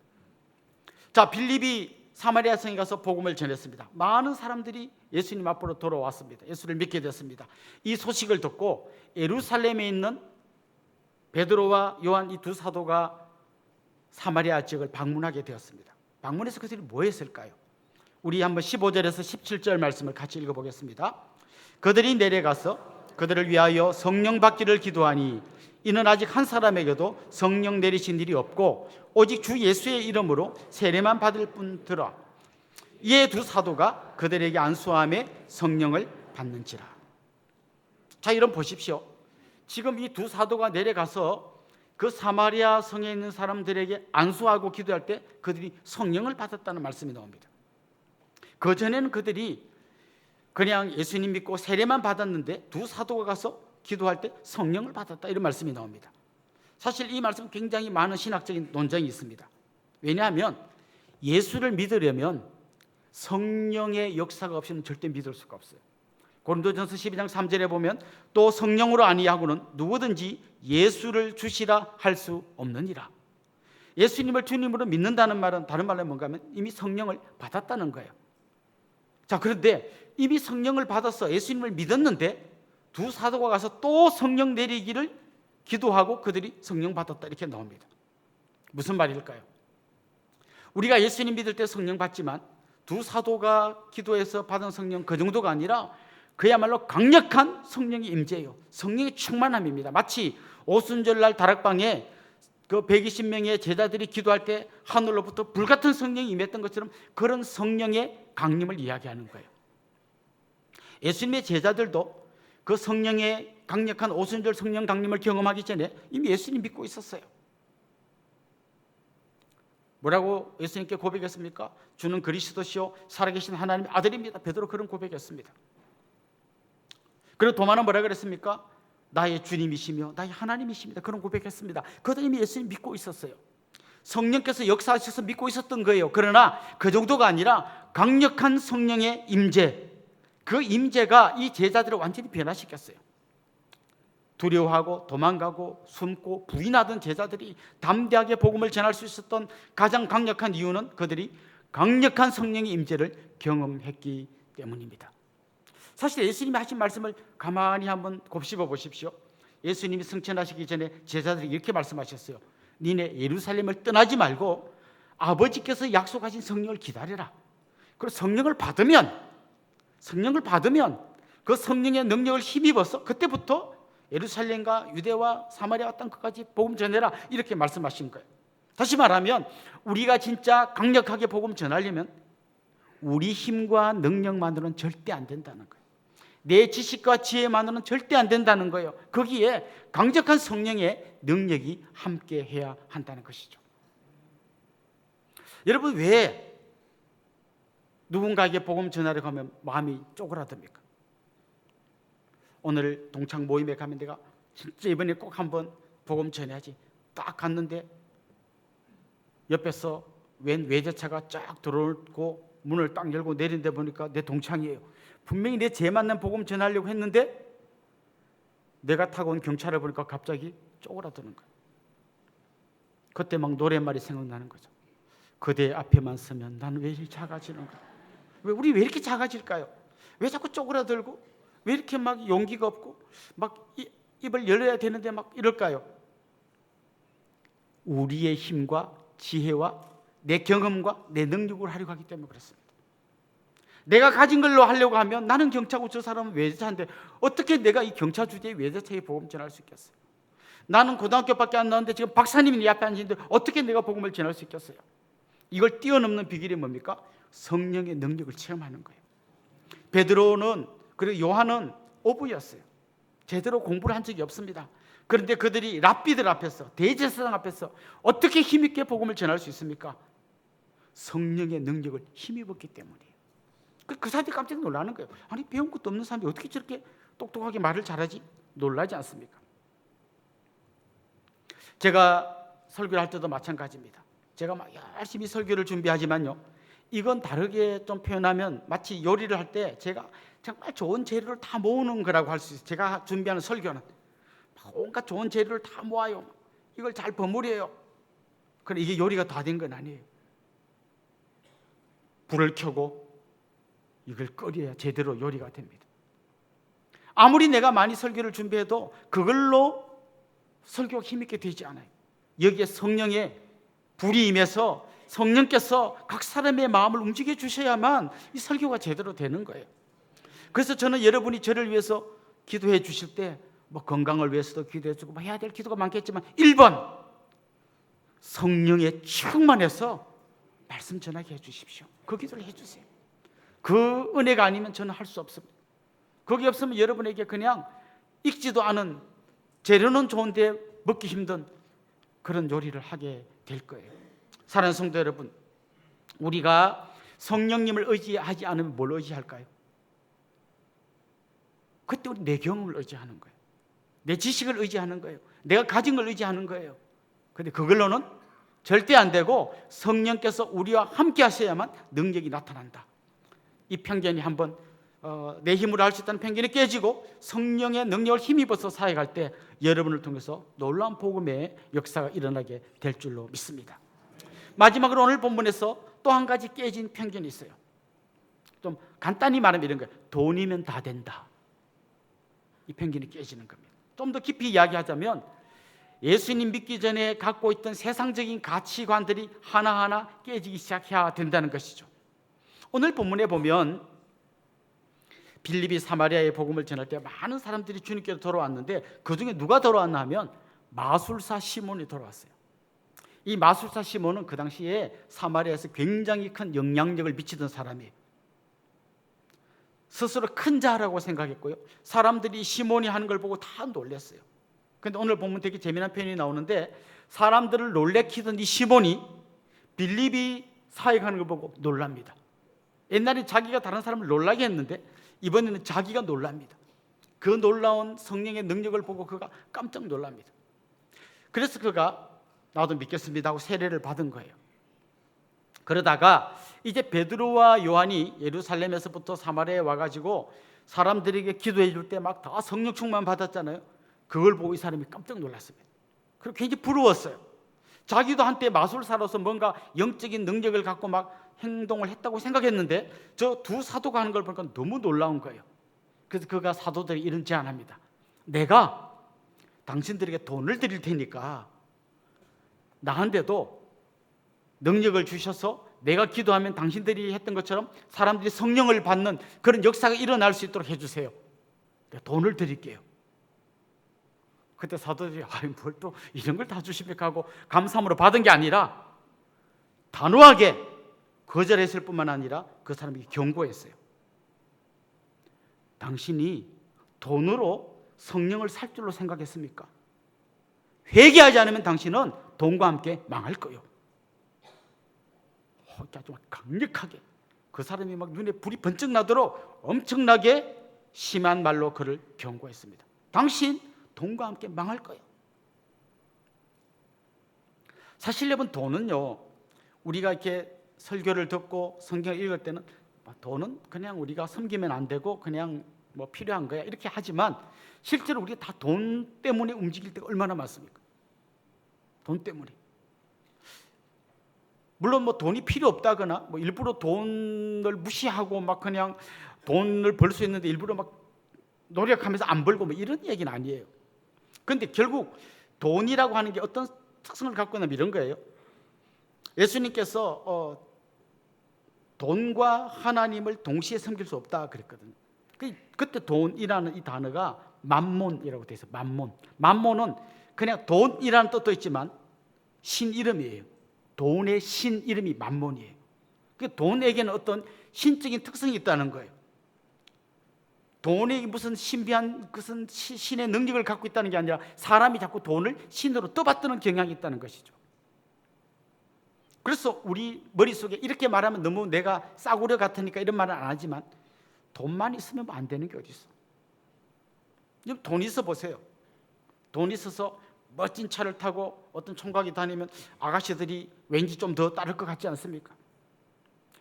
자, 빌립이 사마리아 성에 가서 복음을 전했습니다. 많은 사람들이 예수님 앞으로 돌아왔습니다. 예수를 믿게 됐습니다. 이 소식을 듣고 예루살렘에 있는 베드로와 요한 이 두 사도가 사마리아 지역을 방문하게 되었습니다. 방문해서 그들이 뭐 했을까요? 우리 한번 15절에서 17절 말씀을 같이 읽어보겠습니다. 그들이 내려가서 그들을 위하여 성령 받기를 기도하니 이는 아직 한 사람에게도 성령 내리신 일이 없고 오직 주 예수의 이름으로 세례만 받을 뿐더라. 이에 두 사도가 그들에게 안수함에 성령을 받는지라. 자, 이런 보십시오. 지금 이 두 사도가 내려가서 그 사마리아 성에 있는 사람들에게 안수하고 기도할 때 그들이 성령을 받았다는 말씀이 나옵니다. 그 전에는 그들이 그냥 예수님 믿고 세례만 받았는데 두 사도가 가서 기도할 때 성령을 받았다, 이런 말씀이 나옵니다. 사실 이 말씀은 굉장히 많은 신학적인 논쟁이 있습니다. 왜냐하면 예수를 믿으려면 성령의 역사가 없이는 절대 믿을 수가 없어요. 고린도전서 12장 3절에 보면 또 성령으로 아니하고는 누구든지 예수를 주시라 할 수 없느니라. 예수님을 주님으로 믿는다는 말은 다른 말로 뭔가 하면 이미 성령을 받았다는 거예요. 자, 그런데 이미 성령을 받아서 예수님을 믿었는데 두 사도가 가서 또 성령 내리기를 기도하고 그들이 성령 받았다, 이렇게 나옵니다. 무슨 말일까요? 우리가 예수님 믿을 때 성령 받지만 두 사도가 기도해서 받은 성령 그 정도가 아니라 그야말로 강력한 성령의 임재예요. 성령의 충만함입니다. 마치 오순절날 다락방에 그 120명의 제자들이 기도할 때 하늘로부터 불같은 성령이 임했던 것처럼 그런 성령의 강림을 이야기하는 거예요. 예수님의 제자들도 그 성령의 강력한 오순절 성령 강림을 경험하기 전에 이미 예수님 믿고 있었어요. 뭐라고 예수님께 고백했습니까? 주는 그리스도시요 살아계신 하나님의 아들입니다. 베드로 그런 고백했습니다. 그리고 도마는 뭐라 그랬습니까? 나의 주님이시며 나의 하나님이십니다. 그런 고백했습니다. 그들이 이미 예수님 믿고 있었어요. 성령께서 역사하셔서 믿고 있었던 거예요. 그러나 그 정도가 아니라 강력한 성령의 임재, 그 임재가 이 제자들을 완전히 변화시켰어요. 두려워하고 도망가고 숨고 부인하던 제자들이 담대하게 복음을 전할 수 있었던 가장 강력한 이유는 그들이 강력한 성령의 임재를 경험했기 때문입니다. 사실 예수님이 하신 말씀을 가만히 한번 곱씹어 보십시오. 예수님이 승천하시기 전에 제자들이 이렇게 말씀하셨어요. 니네 예루살렘을 떠나지 말고 아버지께서 약속하신 성령을 기다려라. 그리고 성령을 받으면 그 성령의 능력을 힘입어서 그때부터 예루살렘과 유대와 사마리아 땅 끝까지 복음 전해라, 이렇게 말씀하신 거예요. 다시 말하면 우리가 진짜 강력하게 복음 전하려면 우리 힘과 능력만으로는 절대 안 된다는 거예요. 내 지식과 지혜만으로는 절대 안 된다는 거예요. 거기에 강력한 성령의 능력이 함께 해야 한다는 것이죠. 여러분, 왜 누군가에게 복음 전하려고 하면 마음이 쪼그라듭니까? 오늘 동창 모임에 가면 내가 진짜 이번에 꼭 한번 복음 전해야지, 딱 갔는데 옆에서 웬 외제차가 쫙 들어오고 문을 딱 열고 내린 데 보니까 내 동창이에요. 분명히 내 죄 맞는 복음 전하려고 했는데 내가 타고 온 경찰을 보니까 갑자기 쪼그라드는 거예요. 그때 막 노랫말이 생각나는 거죠. 그대 앞에만 서면 나는 왜 이렇게 작아지는가? 우리 왜 이렇게 작아질까요? 왜 자꾸 쪼그라들고 왜 이렇게 막 용기가 없고 막 입을 열어야 되는데 막 이럴까요? 우리의 힘과 지혜와 내 경험과 내 능력으로 하려고 하기 때문에 그렇습니다. 내가 가진 걸로 하려고 하면 나는 경차고 저 사람은 외제차인데 어떻게 내가 이 경차 주제에 외제차에 복음 전할 수 있겠어요? 나는 고등학교밖에 안 나왔는데 지금 박사님이 내 앞에 앉으는데 어떻게 내가 복음을 전할 수 있겠어요? 이걸 뛰어넘는 비결이 뭡니까? 성령의 능력을 체험하는 거예요. 베드로는 그리고 요한은 어부였어요. 제대로 공부를 한 적이 없습니다. 그런데 그들이 랍비들 앞에서, 대제사장 앞에서 어떻게 힘있게 복음을 전할 수 있습니까? 성령의 능력을 힘입었기 때문이에요. 그 사람들이 깜짝 놀라는 거예요. 아니, 배운 것도 없는 사람이 어떻게 저렇게 똑똑하게 말을 잘하지? 놀라지 않습니까? 제가 설교를 할 때도 마찬가지입니다. 제가 막 열심히 설교를 준비하지만요, 이건 다르게 좀 표현하면 마치 요리를 할 때 제가 정말 좋은 재료를 다 모으는 거라고 할 수 있어요. 제가 준비하는 설교는 온갖 좋은 재료를 다 모아요. 이걸 잘 버무려요. 그런데 이게 요리가 다 된 건 아니에요. 불을 켜고 이걸 끓여야 제대로 요리가 됩니다. 아무리 내가 많이 설교를 준비해도 그걸로 설교가 힘있게 되지 않아요. 여기에 성령의 불이 임해서 성령께서 각 사람의 마음을 움직여 주셔야만 이 설교가 제대로 되는 거예요. 그래서 저는 여러분이 저를 위해서 기도해 주실 때 뭐 건강을 위해서도 기도해 주고 뭐 해야 될 기도가 많겠지만 1번 성령에 충만해서 말씀 전하게 해 주십시오. 그 기도를 해 주세요. 그 은혜가 아니면 저는 할 수 없습니다. 거기 없으면 여러분에게 그냥 익지도 않은 재료는 좋은데 먹기 힘든 그런 요리를 하게 될 거예요. 사랑하는 성도 여러분, 우리가 성령님을 의지하지 않으면 뭘 의지할까요? 그때 우리 내 경험을 의지하는 거예요. 내 지식을 의지하는 거예요. 내가 가진 걸 의지하는 거예요. 그런데 그걸로는 절대 안 되고 성령께서 우리와 함께 하셔야만 능력이 나타난다. 이 편견이 한번 내 힘으로 할 수 있다는 편견이 깨지고 성령의 능력을 힘입어서 사역할 때 여러분을 통해서 놀라운 복음의 역사가 일어나게 될 줄로 믿습니다. 마지막으로 오늘 본문에서 또 한 가지 깨진 편견이 있어요. 좀 간단히 말하면 이런 거예요. 돈이면 다 된다. 이 편견이 깨지는 겁니다. 좀 더 깊이 이야기하자면 예수님 믿기 전에 갖고 있던 세상적인 가치관들이 하나하나 깨지기 시작해야 된다는 것이죠. 오늘 본문에 보면 빌립이 사마리아의 복음을 전할 때 많은 사람들이 주님께로 돌아왔는데 그중에 누가 돌아왔나 하면 마술사 시몬이 돌아왔어요. 이 마술사 시몬은 그 당시에 사마리아에서 굉장히 큰 영향력을 미치던 사람이에요. 스스로 큰 자라고 생각했고요. 사람들이 시몬이 하는 걸 보고 다 놀랐어요. 그런데 오늘 보면 되게 재미난 표현이 나오는데 사람들을 놀래키던 이 시몬이 빌립이 사역하는 걸 보고 놀랍니다. 옛날에 자기가 다른 사람을 놀라게 했는데 이번에는 자기가 놀랍니다. 그 놀라운 성령의 능력을 보고 그가 깜짝 놀랍니다. 그래서 그가 나도 믿겠습니다 하고 세례를 받은 거예요. 그러다가 이제 베드로와 요한이 예루살렘에서부터 사마리아에 와가지고 사람들에게 기도해 줄 때 막 다 성령 충만 받았잖아요. 그걸 보고 이 사람이 깜짝 놀랐습니다. 그리고 굉장히 부러웠어요. 자기도 한때 마술사로서 뭔가 영적인 능력을 갖고 막 행동을 했다고 생각했는데 저 두 사도가 하는 걸 보니까 너무 놀라운 거예요. 그래서 그가 사도들이 이런 제안합니다. 내가 당신들에게 돈을 드릴 테니까 나한테도 능력을 주셔서 내가 기도하면 당신들이 했던 것처럼 사람들이 성령을 받는 그런 역사가 일어날 수 있도록 해주세요. 내가 돈을 드릴게요. 그때 사도들이 뭘 또 이런 걸 다 주십니까 하고 감사함으로 받은 게 아니라 단호하게 거절했을 뿐만 아니라 그 사람에게 경고했어요. 당신이 돈으로 성령을 살 줄로 생각했습니까? 회개하지 않으면 당신은 돈과 함께 망할 거예요. 아주 강력하게 그 사람이 막 눈에 불이 번쩍 나도록 엄청나게 심한 말로 그를 경고했습니다. 당신 돈과 함께 망할 거예요. 사실 여러분 돈은요 우리가 이렇게 설교를 듣고 성경을 읽을 때는 돈은 그냥 우리가 섬기면 안 되고 그냥 뭐 필요한 거야 이렇게 하지만 실제로 우리가 다 돈 때문에 움직일 때가 얼마나 많습니까? 돈 때문에. 물론 뭐 돈이 필요 없다거나 뭐 일부러 돈을 무시하고 막 그냥 돈을 벌 수 있는데 일부러 막 노력하면서 안 벌고 뭐 이런 얘기는 아니에요. 그런데 결국 돈이라고 하는 게 어떤 특성을 갖고 있냐면 이런 거예요. 예수님께서 돈과 하나님을 동시에 섬길 수 없다 그랬거든요. 그때 돈이라는 이 단어가 맘몬이라고 돼 있어요. 맘몬. 맘몬은 그냥 돈이라는 뜻도 있지만 신 이름이에요. 돈의 신 이름이 맘몬이에요. 그 돈에게는 어떤 신적인 특성이 있다는 거예요. 돈이 무슨 신비한 무슨 신의 능력을 갖고 있다는 게 아니라 사람이 자꾸 돈을 신으로 떠받드는 경향이 있다는 것이죠. 그래서 우리 머릿속에 이렇게 말하면 너무 내가 싸구려 같으니까 이런 말은 안 하지만 돈만 있으면 안 되는 게 어디 있어. 돈 있어 보세요. 돈 있어서 멋진 차를 타고 어떤 총각이 다니면 아가씨들이 왠지 좀 더 따를 것 같지 않습니까?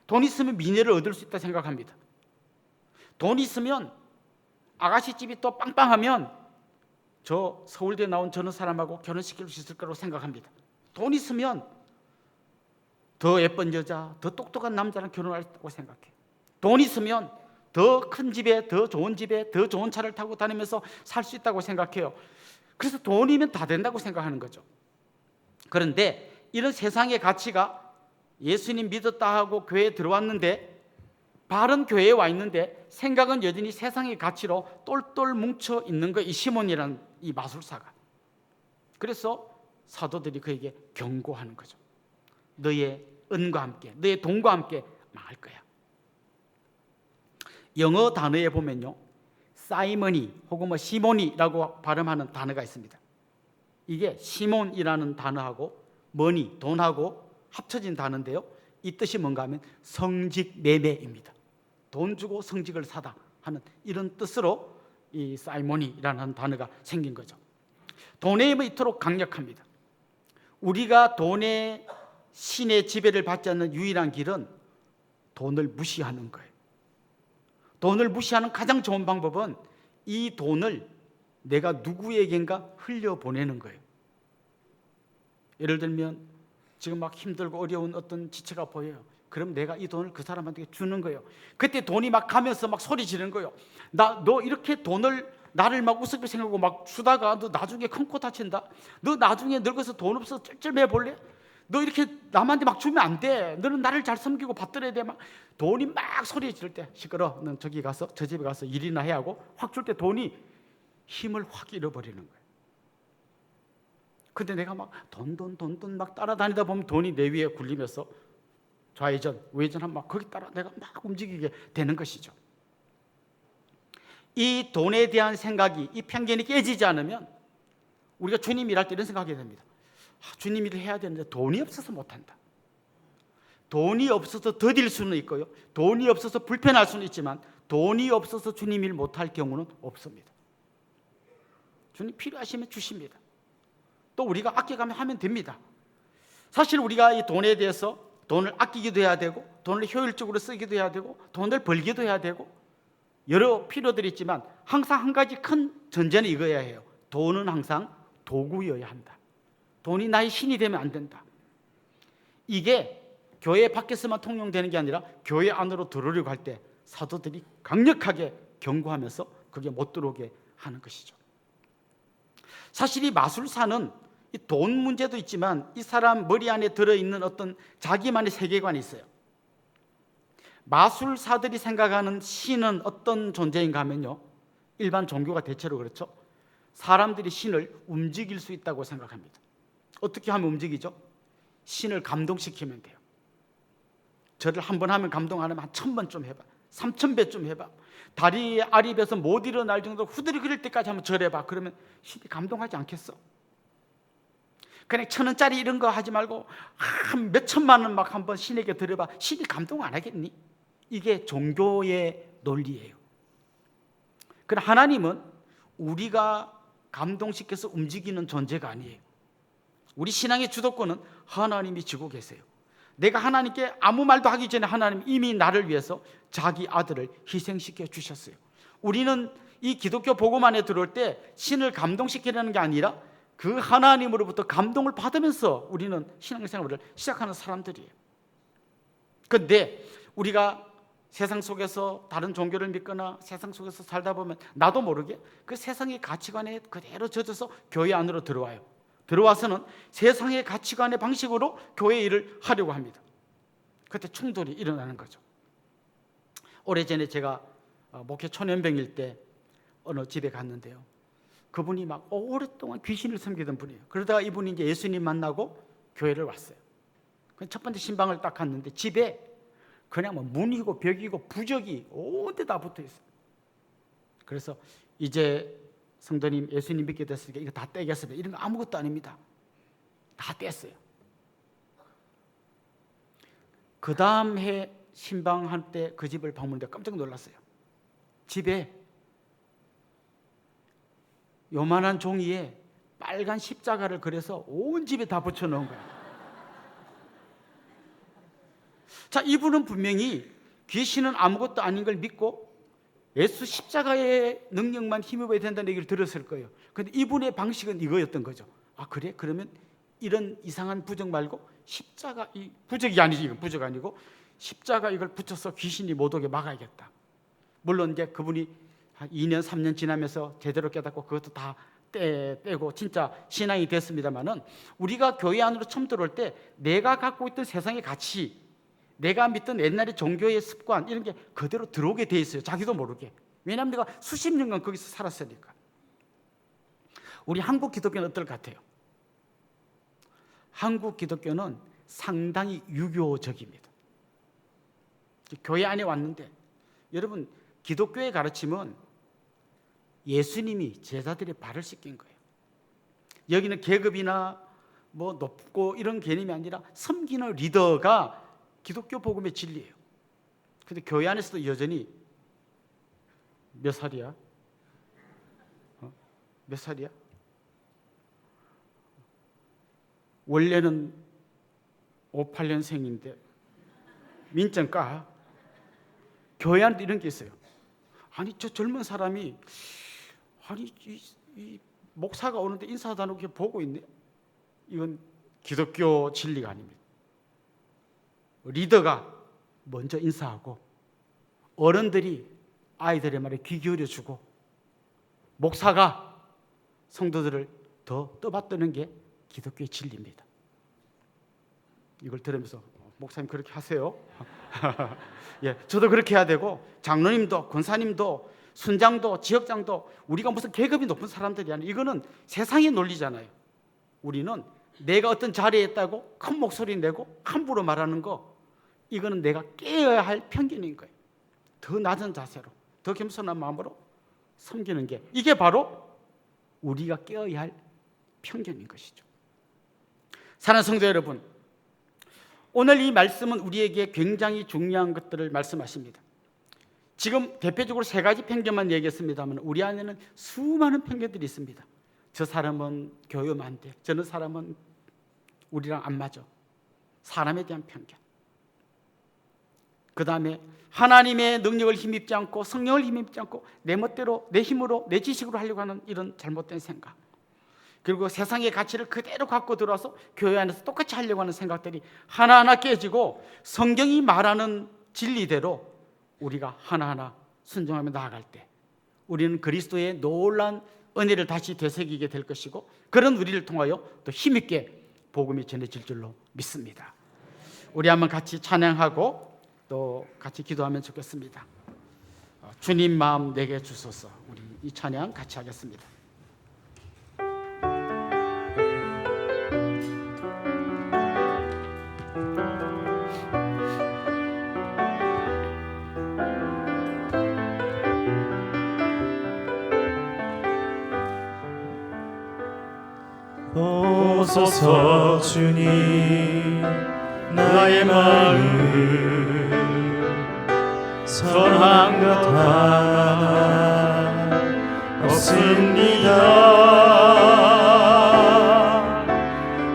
돈 있으면 미녀를 얻을 수 있다 생각합니다. 돈 있으면 아가씨 집이 또 빵빵하면 저 서울대 나온 저런 사람하고 결혼시킬 수 있을 거라고 생각합니다. 돈 있으면 더 예쁜 여자, 더 똑똑한 남자랑 결혼할 수 있다고 생각해요. 돈 있으면 더 큰 집에, 더 좋은 집에, 더 좋은 차를 타고 다니면서 살 수 있다고 생각해요. 그래서 돈이면 다 된다고 생각하는 거죠. 그런데 이런 세상의 가치가 예수님 믿었다 하고 교회에 들어왔는데, 바른 교회에 와 있는데 생각은 여전히 세상의 가치로 똘똘 뭉쳐 있는 거, 이 시몬이라는 이 마술사가. 그래서 사도들이 그에게 경고하는 거죠. 너의 은과 함께, 너의 돈과 함께 망할 거야. 영어 단어에 보면요, 사이머니 혹은 시몬이라고 발음하는 단어가 있습니다. 이게 시몬이라는 단어하고 머니, 돈하고 합쳐진 단어인데요, 이 뜻이 뭔가 하면 성직 매매입니다. 돈 주고 성직을 사다 하는 이런 뜻으로 이 사이몬이라는 단어가 생긴 거죠. 돈의 힘은 이토록 강력합니다. 우리가 돈의 신의 지배를 받지 않는 유일한 길은 돈을 무시하는 거예요. 돈을 무시하는 가장 좋은 방법은 이 돈을 내가 누구에겐가 흘려보내는 거예요. 예를 들면 지금 막 힘들고 어려운 어떤 지체가 보여요. 그럼 내가 이 돈을 그 사람한테 주는 거예요. 그때 돈이 막 가면서 막 소리 지르는 거예요. 너 이렇게 돈을 나를 막 우습게 생각하고 막 주다가 너 나중에 큰 코 다친다. 너 나중에 늙어서 돈 없어서 쩔쩔매 볼래? 너 이렇게 남한테 막 주면 안 돼. 너는 나를 잘 섬기고 받들어야 돼. 막 돈이 막 소리 지를 때 시끄러. 넌 저기 가서 저 집에 가서 일이나 해야 하고, 확 줄 때 돈이 힘을 확 잃어버리는 거예요. 근데 내가 막 돈 막 따라다니다 보면 돈이 내 위에 굴리면서 좌회전, 우회전하면 막 거기 따라 내가 막 움직이게 되는 것이죠. 이 돈에 대한 생각이, 이 편견이 깨지지 않으면 우리가 주님 일할 때 이런 생각하게 됩니다. 주님 일을 해야 되는데 돈이 없어서 못한다. 돈이 없어서 더딜 수는 있고요, 돈이 없어서 불편할 수는 있지만 돈이 없어서 주님 일 못할 경우는 없습니다. 주님 필요하시면 주십니다. 또 우리가 아껴가면 하면 됩니다. 사실 우리가 이 돈에 대해서 돈을 아끼기도 해야 되고, 돈을 효율적으로 쓰기도 해야 되고, 돈을 벌기도 해야 되고, 여러 필요들이 있지만 항상 한 가지 큰 전제는 이거여야 해요. 돈은 항상 도구여야 한다. 돈이 나의 신이 되면 안 된다. 이게 교회 밖에서만 통용되는 게 아니라 교회 안으로 들어오려고 할 때 사도들이 강력하게 경고하면서 그게 못 들어오게 하는 것이죠. 사실 이 마술사는 이 돈 문제도 있지만 이 사람 머리 안에 들어있는 어떤 자기만의 세계관이 있어요. 마술사들이 생각하는 신은 어떤 존재인가 하면요, 일반 종교가 대체로 그렇죠. 사람들이 신을 움직일 수 있다고 생각합니다. 어떻게 하면 움직이죠? 신을 감동시키면 돼요. 저를 한 번 하면 감동 안 하면 한 1000번 좀 해봐, 3000배 좀 해봐, 다리에 알이 배서 못 일어날 정도로 후들거릴 때까지 한번 절해봐. 그러면 신이 감동하지 않겠어? 그냥 1000원짜리 이런 거 하지 말고 한 몇천만 원 막 한번 신에게 드려봐. 신이 감동 안 하겠니? 이게 종교의 논리예요. 그러나 하나님은 우리가 감동시켜서 움직이는 존재가 아니에요. 우리 신앙의 주도권은 하나님이 쥐고 계세요. 내가 하나님께 아무 말도 하기 전에 하나님 이미 나를 위해서 자기 아들을 희생시켜 주셨어요. 우리는 이 기독교 복음 안에 들어올 때 신을 감동시키려는 게 아니라 그 하나님으로부터 감동을 받으면서 우리는 신앙생활을 시작하는 사람들이에요. 그런데 우리가 세상 속에서 다른 종교를 믿거나 세상 속에서 살다 보면 나도 모르게 그 세상의 가치관에 그대로 젖어서 교회 안으로 들어와요. 들어와서는 세상의 가치관의 방식으로 교회 일을 하려고 합니다. 그때 충돌이 일어나는 거죠. 오래전에 제가 목회 초년병일 때 어느 집에 갔는데요, 그분이 막 오랫동안 귀신을 섬기던 분이에요. 그러다가 이분이 이제 예수님 만나고 교회를 왔어요. 첫 번째 신방을 딱 갔는데 집에 그냥 뭐 문이고 벽이고 부적이 온 데 다 붙어 있어요. 그래서 이제 성도님 예수님 믿게 됐으니까 이거 다 떼겠습니다. 이런 거 아무것도 아닙니다. 다 뗐어요. 그 다음 해 신방할 때 그 집을 방문했는데 깜짝 놀랐어요. 집에 요만한 종이에 빨간 십자가를 그려서 온 집에 다 붙여놓은 거예요. 자, 이분은 분명히 귀신은 아무것도 아닌 걸 믿고 예수 십자가의 능력만 힘입어야 된다는 얘기를 들었을 거예요. 그런데 이분의 방식은 이거였던 거죠. 아 그래? 그러면 이런 이상한 부적 말고 십자가, 이 부적이 아니지, 이건 부적 아니고 십자가 이걸 붙여서 귀신이 못 오게 막아야겠다. 물론 이제 그분이 한 2년 3년 지나면서 제대로 깨닫고 그것도 다 떼고 진짜 신앙이 됐습니다만은, 우리가 교회 안으로 처음 들어올 때 내가 갖고 있던 세상의 가치, 내가 믿던 옛날의 종교의 습관, 이런 게 그대로 들어오게 돼 있어요. 자기도 모르게. 왜냐하면 내가 수십 년간 거기서 살았으니까. 우리 한국 기독교는 어떨 것 같아요? 한국 기독교는 상당히 유교적입니다. 교회 안에 왔는데, 여러분, 기독교의 가르침은 예수님이 제자들의 발을 씻긴 거예요. 여기는 계급이나 뭐 높고 이런 개념이 아니라 섬기는 리더가 기독교 복음의 진리예요. 근데 교회 안에서도 여전히 몇 살이야? 몇 살이야? 원래는 58년생인데 민증 까. 교회 안에도 이런 게 있어요. 아니, 저 젊은 사람이, 아니, 이 목사가 오는데 인사도 안 하고 이렇게 보고 있네. 이건 기독교 진리가 아닙니다. 리더가 먼저 인사하고 어른들이 아이들의 말에 귀 기울여주고 목사가 성도들을 더 떠받드는 게 기독교의 진리입니다. 이걸 들으면서 목사님 그렇게 하세요? 예, 저도 그렇게 해야 되고, 장로님도 권사님도 순장도 지역장도 우리가 무슨 계급이 높은 사람들이 아니에요. 이거는 세상의 논리잖아요. 우리는 내가 어떤 자리에 있다고 큰 목소리 내고 함부로 말하는 거, 이거는 내가 깨어야 할 편견인 거예요. 더 낮은 자세로, 더 겸손한 마음으로 섬기는 게, 이게 바로 우리가 깨어야 할 편견인 것이죠. 사랑하는 성도 여러분, 오늘 이 말씀은 우리에게 굉장히 중요한 것들을 말씀하십니다. 지금 대표적으로 세 가지 편견만 얘기했습니다만, 우리 안에는 수많은 편견들이 있습니다. 저 사람은 교회만 안 돼, 저는 사람은 우리랑 안 맞아. 사람에 대한 편견. 그 다음에 하나님의 능력을 힘입지 않고 성령을 힘입지 않고 내 멋대로, 내 힘으로, 내 지식으로 하려고 하는 이런 잘못된 생각. 그리고 세상의 가치를 그대로 갖고 들어와서 교회 안에서 똑같이 하려고 하는 생각들이 하나하나 깨지고, 성경이 말하는 진리대로 우리가 하나하나 순종하며 나아갈 때 우리는 그리스도의 놀라운 은혜를 다시 되새기게 될 것이고, 그런 우리를 통하여 또 힘있게 복음이 전해질 줄로 믿습니다. 우리 한번 같이 찬양하고 또 같이 기도하면 좋겠습니다. 주님 마음 내게 주소서. 우리 이 찬양 같이 하겠습니다. 오소서 주님, 나의 마음을 선한 것 하나 없습니다.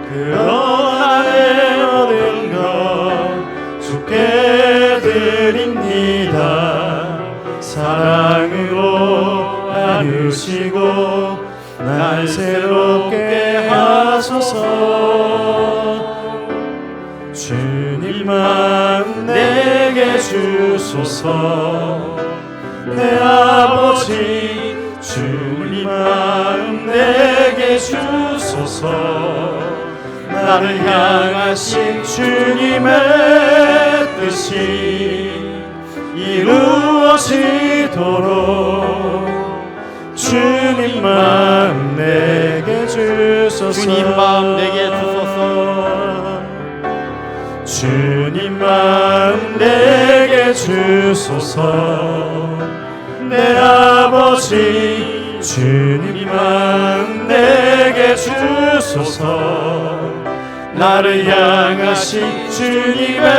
그러나 내 모든 것 주께 드립니다. 사랑으로 안으시고 날 새롭게 하소서. 주님만 내게 주소서. 내 아버지 주님만 내게 주소서. 나를 향하신 주님의 뜻이 이루어지도록 주님만 내게 주소서. 주님만 내게 주소서. 주님만 내게 주소서. 내 아버지 주님만 내게 주소서. 나를 향하신 주님의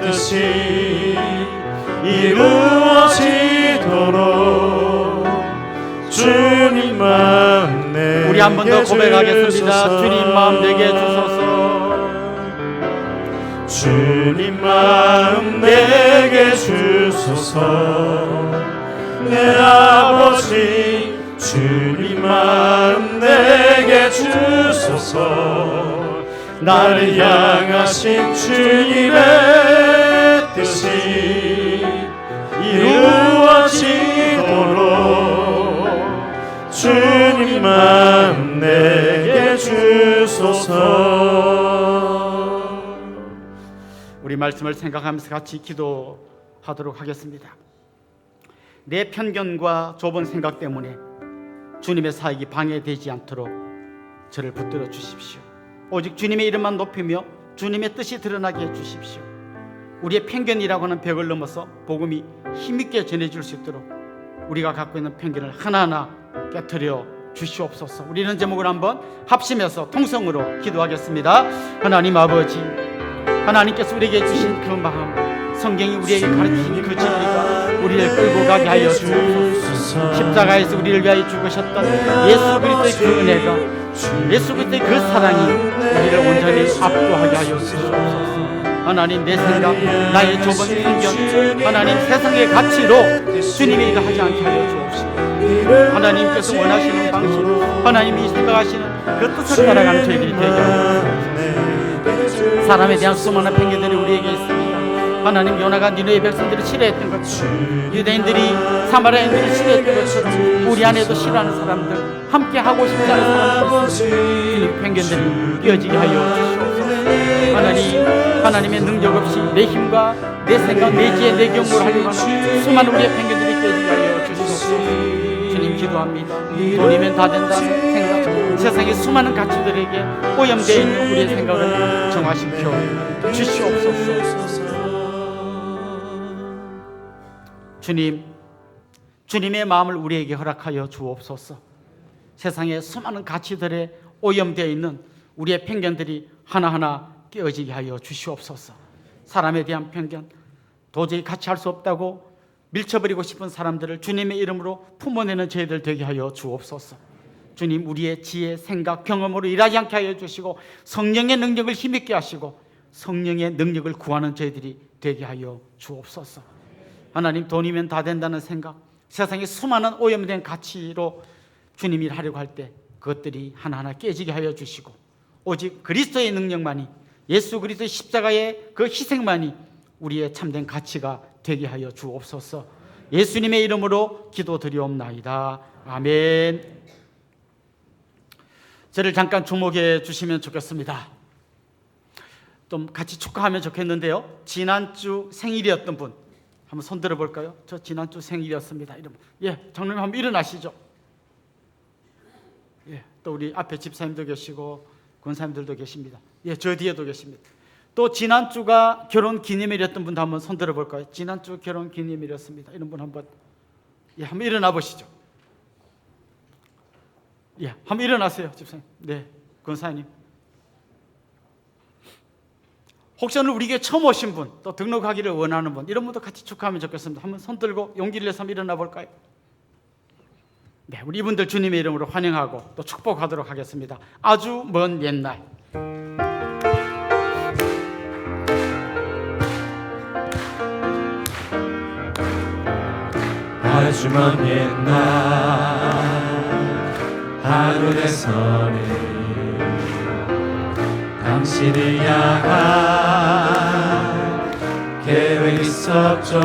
뜻이 이루어지도록 주님만 내게 우리 한 번 더 고백하겠습니다. 주님만 내게 주소서. 주님만 내게 주소서. 내 아버지 주님만 내게 주소서. 나를 향하신 주님의 뜻이 이루어지도록 주님 주옵소서. 우리 말씀을 생각하면서 같이 기도하도록 하겠습니다. 내 편견과 좁은 생각 때문에 주님의 사역이 방해되지 않도록 저를 붙들어 주십시오. 오직 주님의 이름만 높이며 주님의 뜻이 드러나게 해 주십시오. 우리의 편견이라고 하는 벽을 넘어서 복음이 힘있게 전해질 수 있도록 우리가 갖고 있는 편견을 하나하나 깨트려 주시옵소서. 우리는 제목을 한번 합심해서 통성으로 기도하겠습니다. 하나님 아버지, 하나님께서 우리에게 주신 그 마음, 성경이 우리에게 가르치신 그 진리가 우리를 끌고 가게 하여 주옵소서. 십자가에서 우리를 위하여 죽으셨던 예수 그리스도의 그 은혜가, 예수 그리스도의 그 사랑이 우리를 온전히 압도하게 하여 주옵소서. 하나님, 내 생각, 나의 좁은 편견, 하나님 세상의 가치로 주님이 일을 하지 않게 하여 주옵시고, 하나님께서 원하시는 방식, 하나님이 생각하시는 그 뜻을 따라가는 저희들이 되게 하여 주옵소서. 사람에 대한 수많은 편견들이 우리에게 있습니다. 하나님, 요나가 니느웨 백성들을 싫어했던 것처럼, 유대인들이 사마리아인들을 싫어했던 것처럼 우리 안에도 싫어하는 사람들, 함께 하고 싶지 않은 사람들, 주님 편견들이 이어지게 하여 주시옵소서. 하나님의 능력 없이 내 힘과 내 생각, 내 지혜, 내 경험을 하려고 하는 수많은 우리의 편견들이 깨지게 하여 주시옵소서. 주님 기도합니다. 돈이면 다 된다는 생각, 세상의 수많은 가치들에게 오염되어 있는 우리의 생각을 정화시켜 주시옵소서. 주님의 마음을 우리에게 허락하여 주옵소서. 세상의 수많은 가치들에 오염되어 있는 우리의 편견들이 하나하나 깨어지게 하여 주시옵소서. 사람에 대한 편견, 도저히 같이 할 수 없다고 밀쳐버리고 싶은 사람들을 주님의 이름으로 품어내는 저희들 되게 하여 주옵소서. 주님, 우리의 지혜, 생각, 경험으로 일하지 않게 하여 주시고 성령의 능력을 힘있게 하시고 성령의 능력을 구하는 저희들이 되게 하여 주옵소서. 하나님, 돈이면 다 된다는 생각, 세상의 수많은 오염된 가치로 주님이 하려고 할 때 그것들이 하나하나 깨지게 하여 주시고 오직 그리스도의 능력만이, 예수 그리스도의 십자가의 그 희생만이 우리의 참된 가치가 되게 하여 주옵소서. 예수님의 이름으로 기도드리옵나이다. 아멘. 저를 잠깐 주목해 주시면 좋겠습니다. 좀 같이 축하하면 좋겠는데요, 지난주 생일이었던 분 한번 손 들어볼까요? 저 지난주 생일이었습니다. 이러면, 장로님 한번 일어나시죠. 또 우리 앞에 집사님도 계시고 권사님들도 계십니다. 저 뒤에도 계십니다. 또 지난주가 결혼 기념일이었던 분도 한번 손 들어볼까요? 지난주 결혼 기념일이었습니다. 이런 분 한번, 한번 일어나 보시죠. 한번 일어나세요, 집사님. 권사님. 혹시 오늘 우리 교회 처음 오신 분, 또 등록하기를 원하는 분, 이런 분도 같이 축하하면 좋겠습니다. 한번 손 들고 용기를 내서 한번 일어나 볼까요? 우리 이분들 주님의 이름으로 환영하고 또 축복하도록 하겠습니다. 아주 먼 옛날, 아주 먼 옛날 하늘에서는 당신을 향한 계획이 있었죠.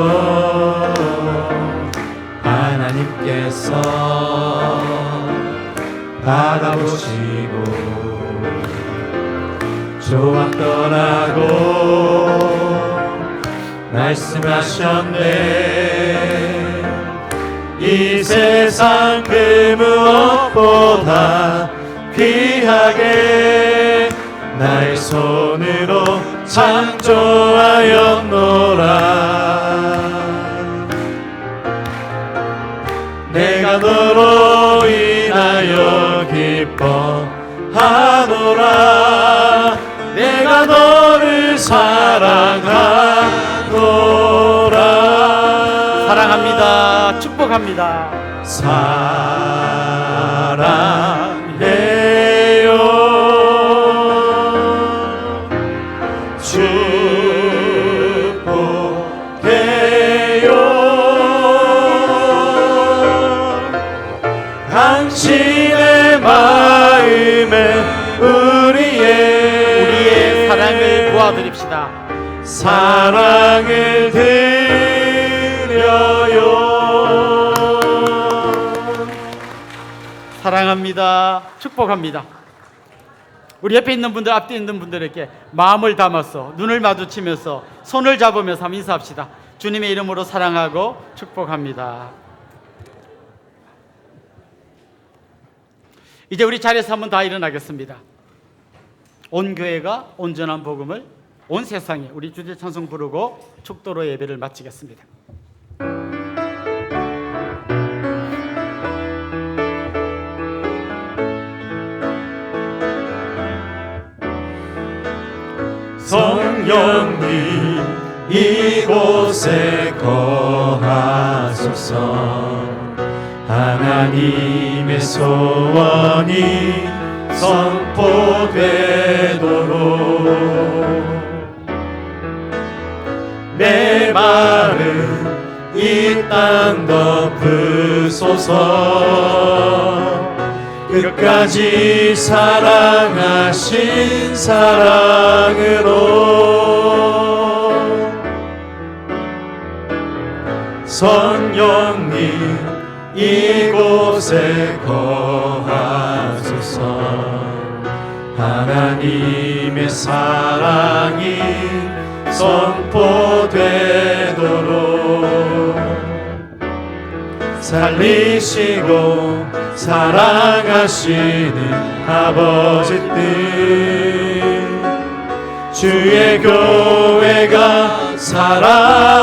하나님께서 바라보시고 좋았더라고 말씀하셨네. 이 세상 그 무엇보다 귀하게 나의 손으로 창조하였노라. 내가 너로 인하여 기뻐하노라. 내가 너를 사랑하노라. 사랑합니다. 축복합니다. 사랑해요. 당신의 마음에 우리의 사랑을 모아드립시다. 사랑을 드려요. 사랑합니다. 축복합니다. 우리 옆에 있는 분들, 앞뒤 있는 분들에게 마음을 담아서 눈을 마주치면서 손을 잡으면서 한번 인사합시다. 주님의 이름으로 사랑하고 축복합니다. 이제 우리 자리에서 한번 다 일어나겠습니다. 온 교회가 온전한 복음을 온 세상에 우리 주제 찬송 부르고 축도로 예배를 마치겠습니다. 성령님 이곳에 거하소서. 하나님의 소원이 선포되도록 내 마음 이 땅 덮으소서. 끝까지 사랑하신 사랑으로 성령님 이곳에 거하소서. 하나님의 사랑이 선포되도록 살리시고 사랑하시는 아버지 뜻 주의 교회가 살아내도록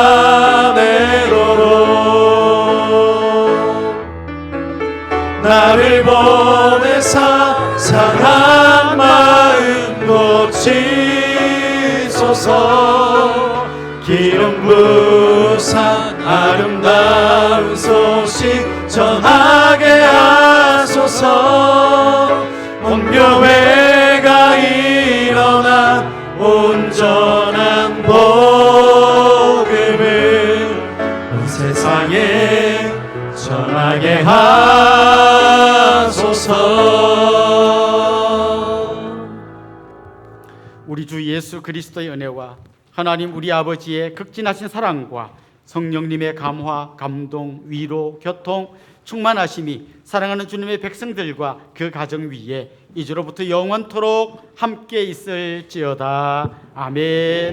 나를 보내사 상한 마음 고치소서. 기름 부으사 아름다운 소식 전하게 하소서. 온 교회가 일어나 온전한 복음을 온 세상에 전하게 하소서. 우리 주 예수 그리스도의 은혜와 하나님 우리 아버지의 극진하신 사랑과 성령님의 감화, 감동, 위로, 교통, 충만하심이 사랑하는 주님의 백성들과 그 가정 위에 이제로부터 영원토록 함께 있을지어다. 아멘.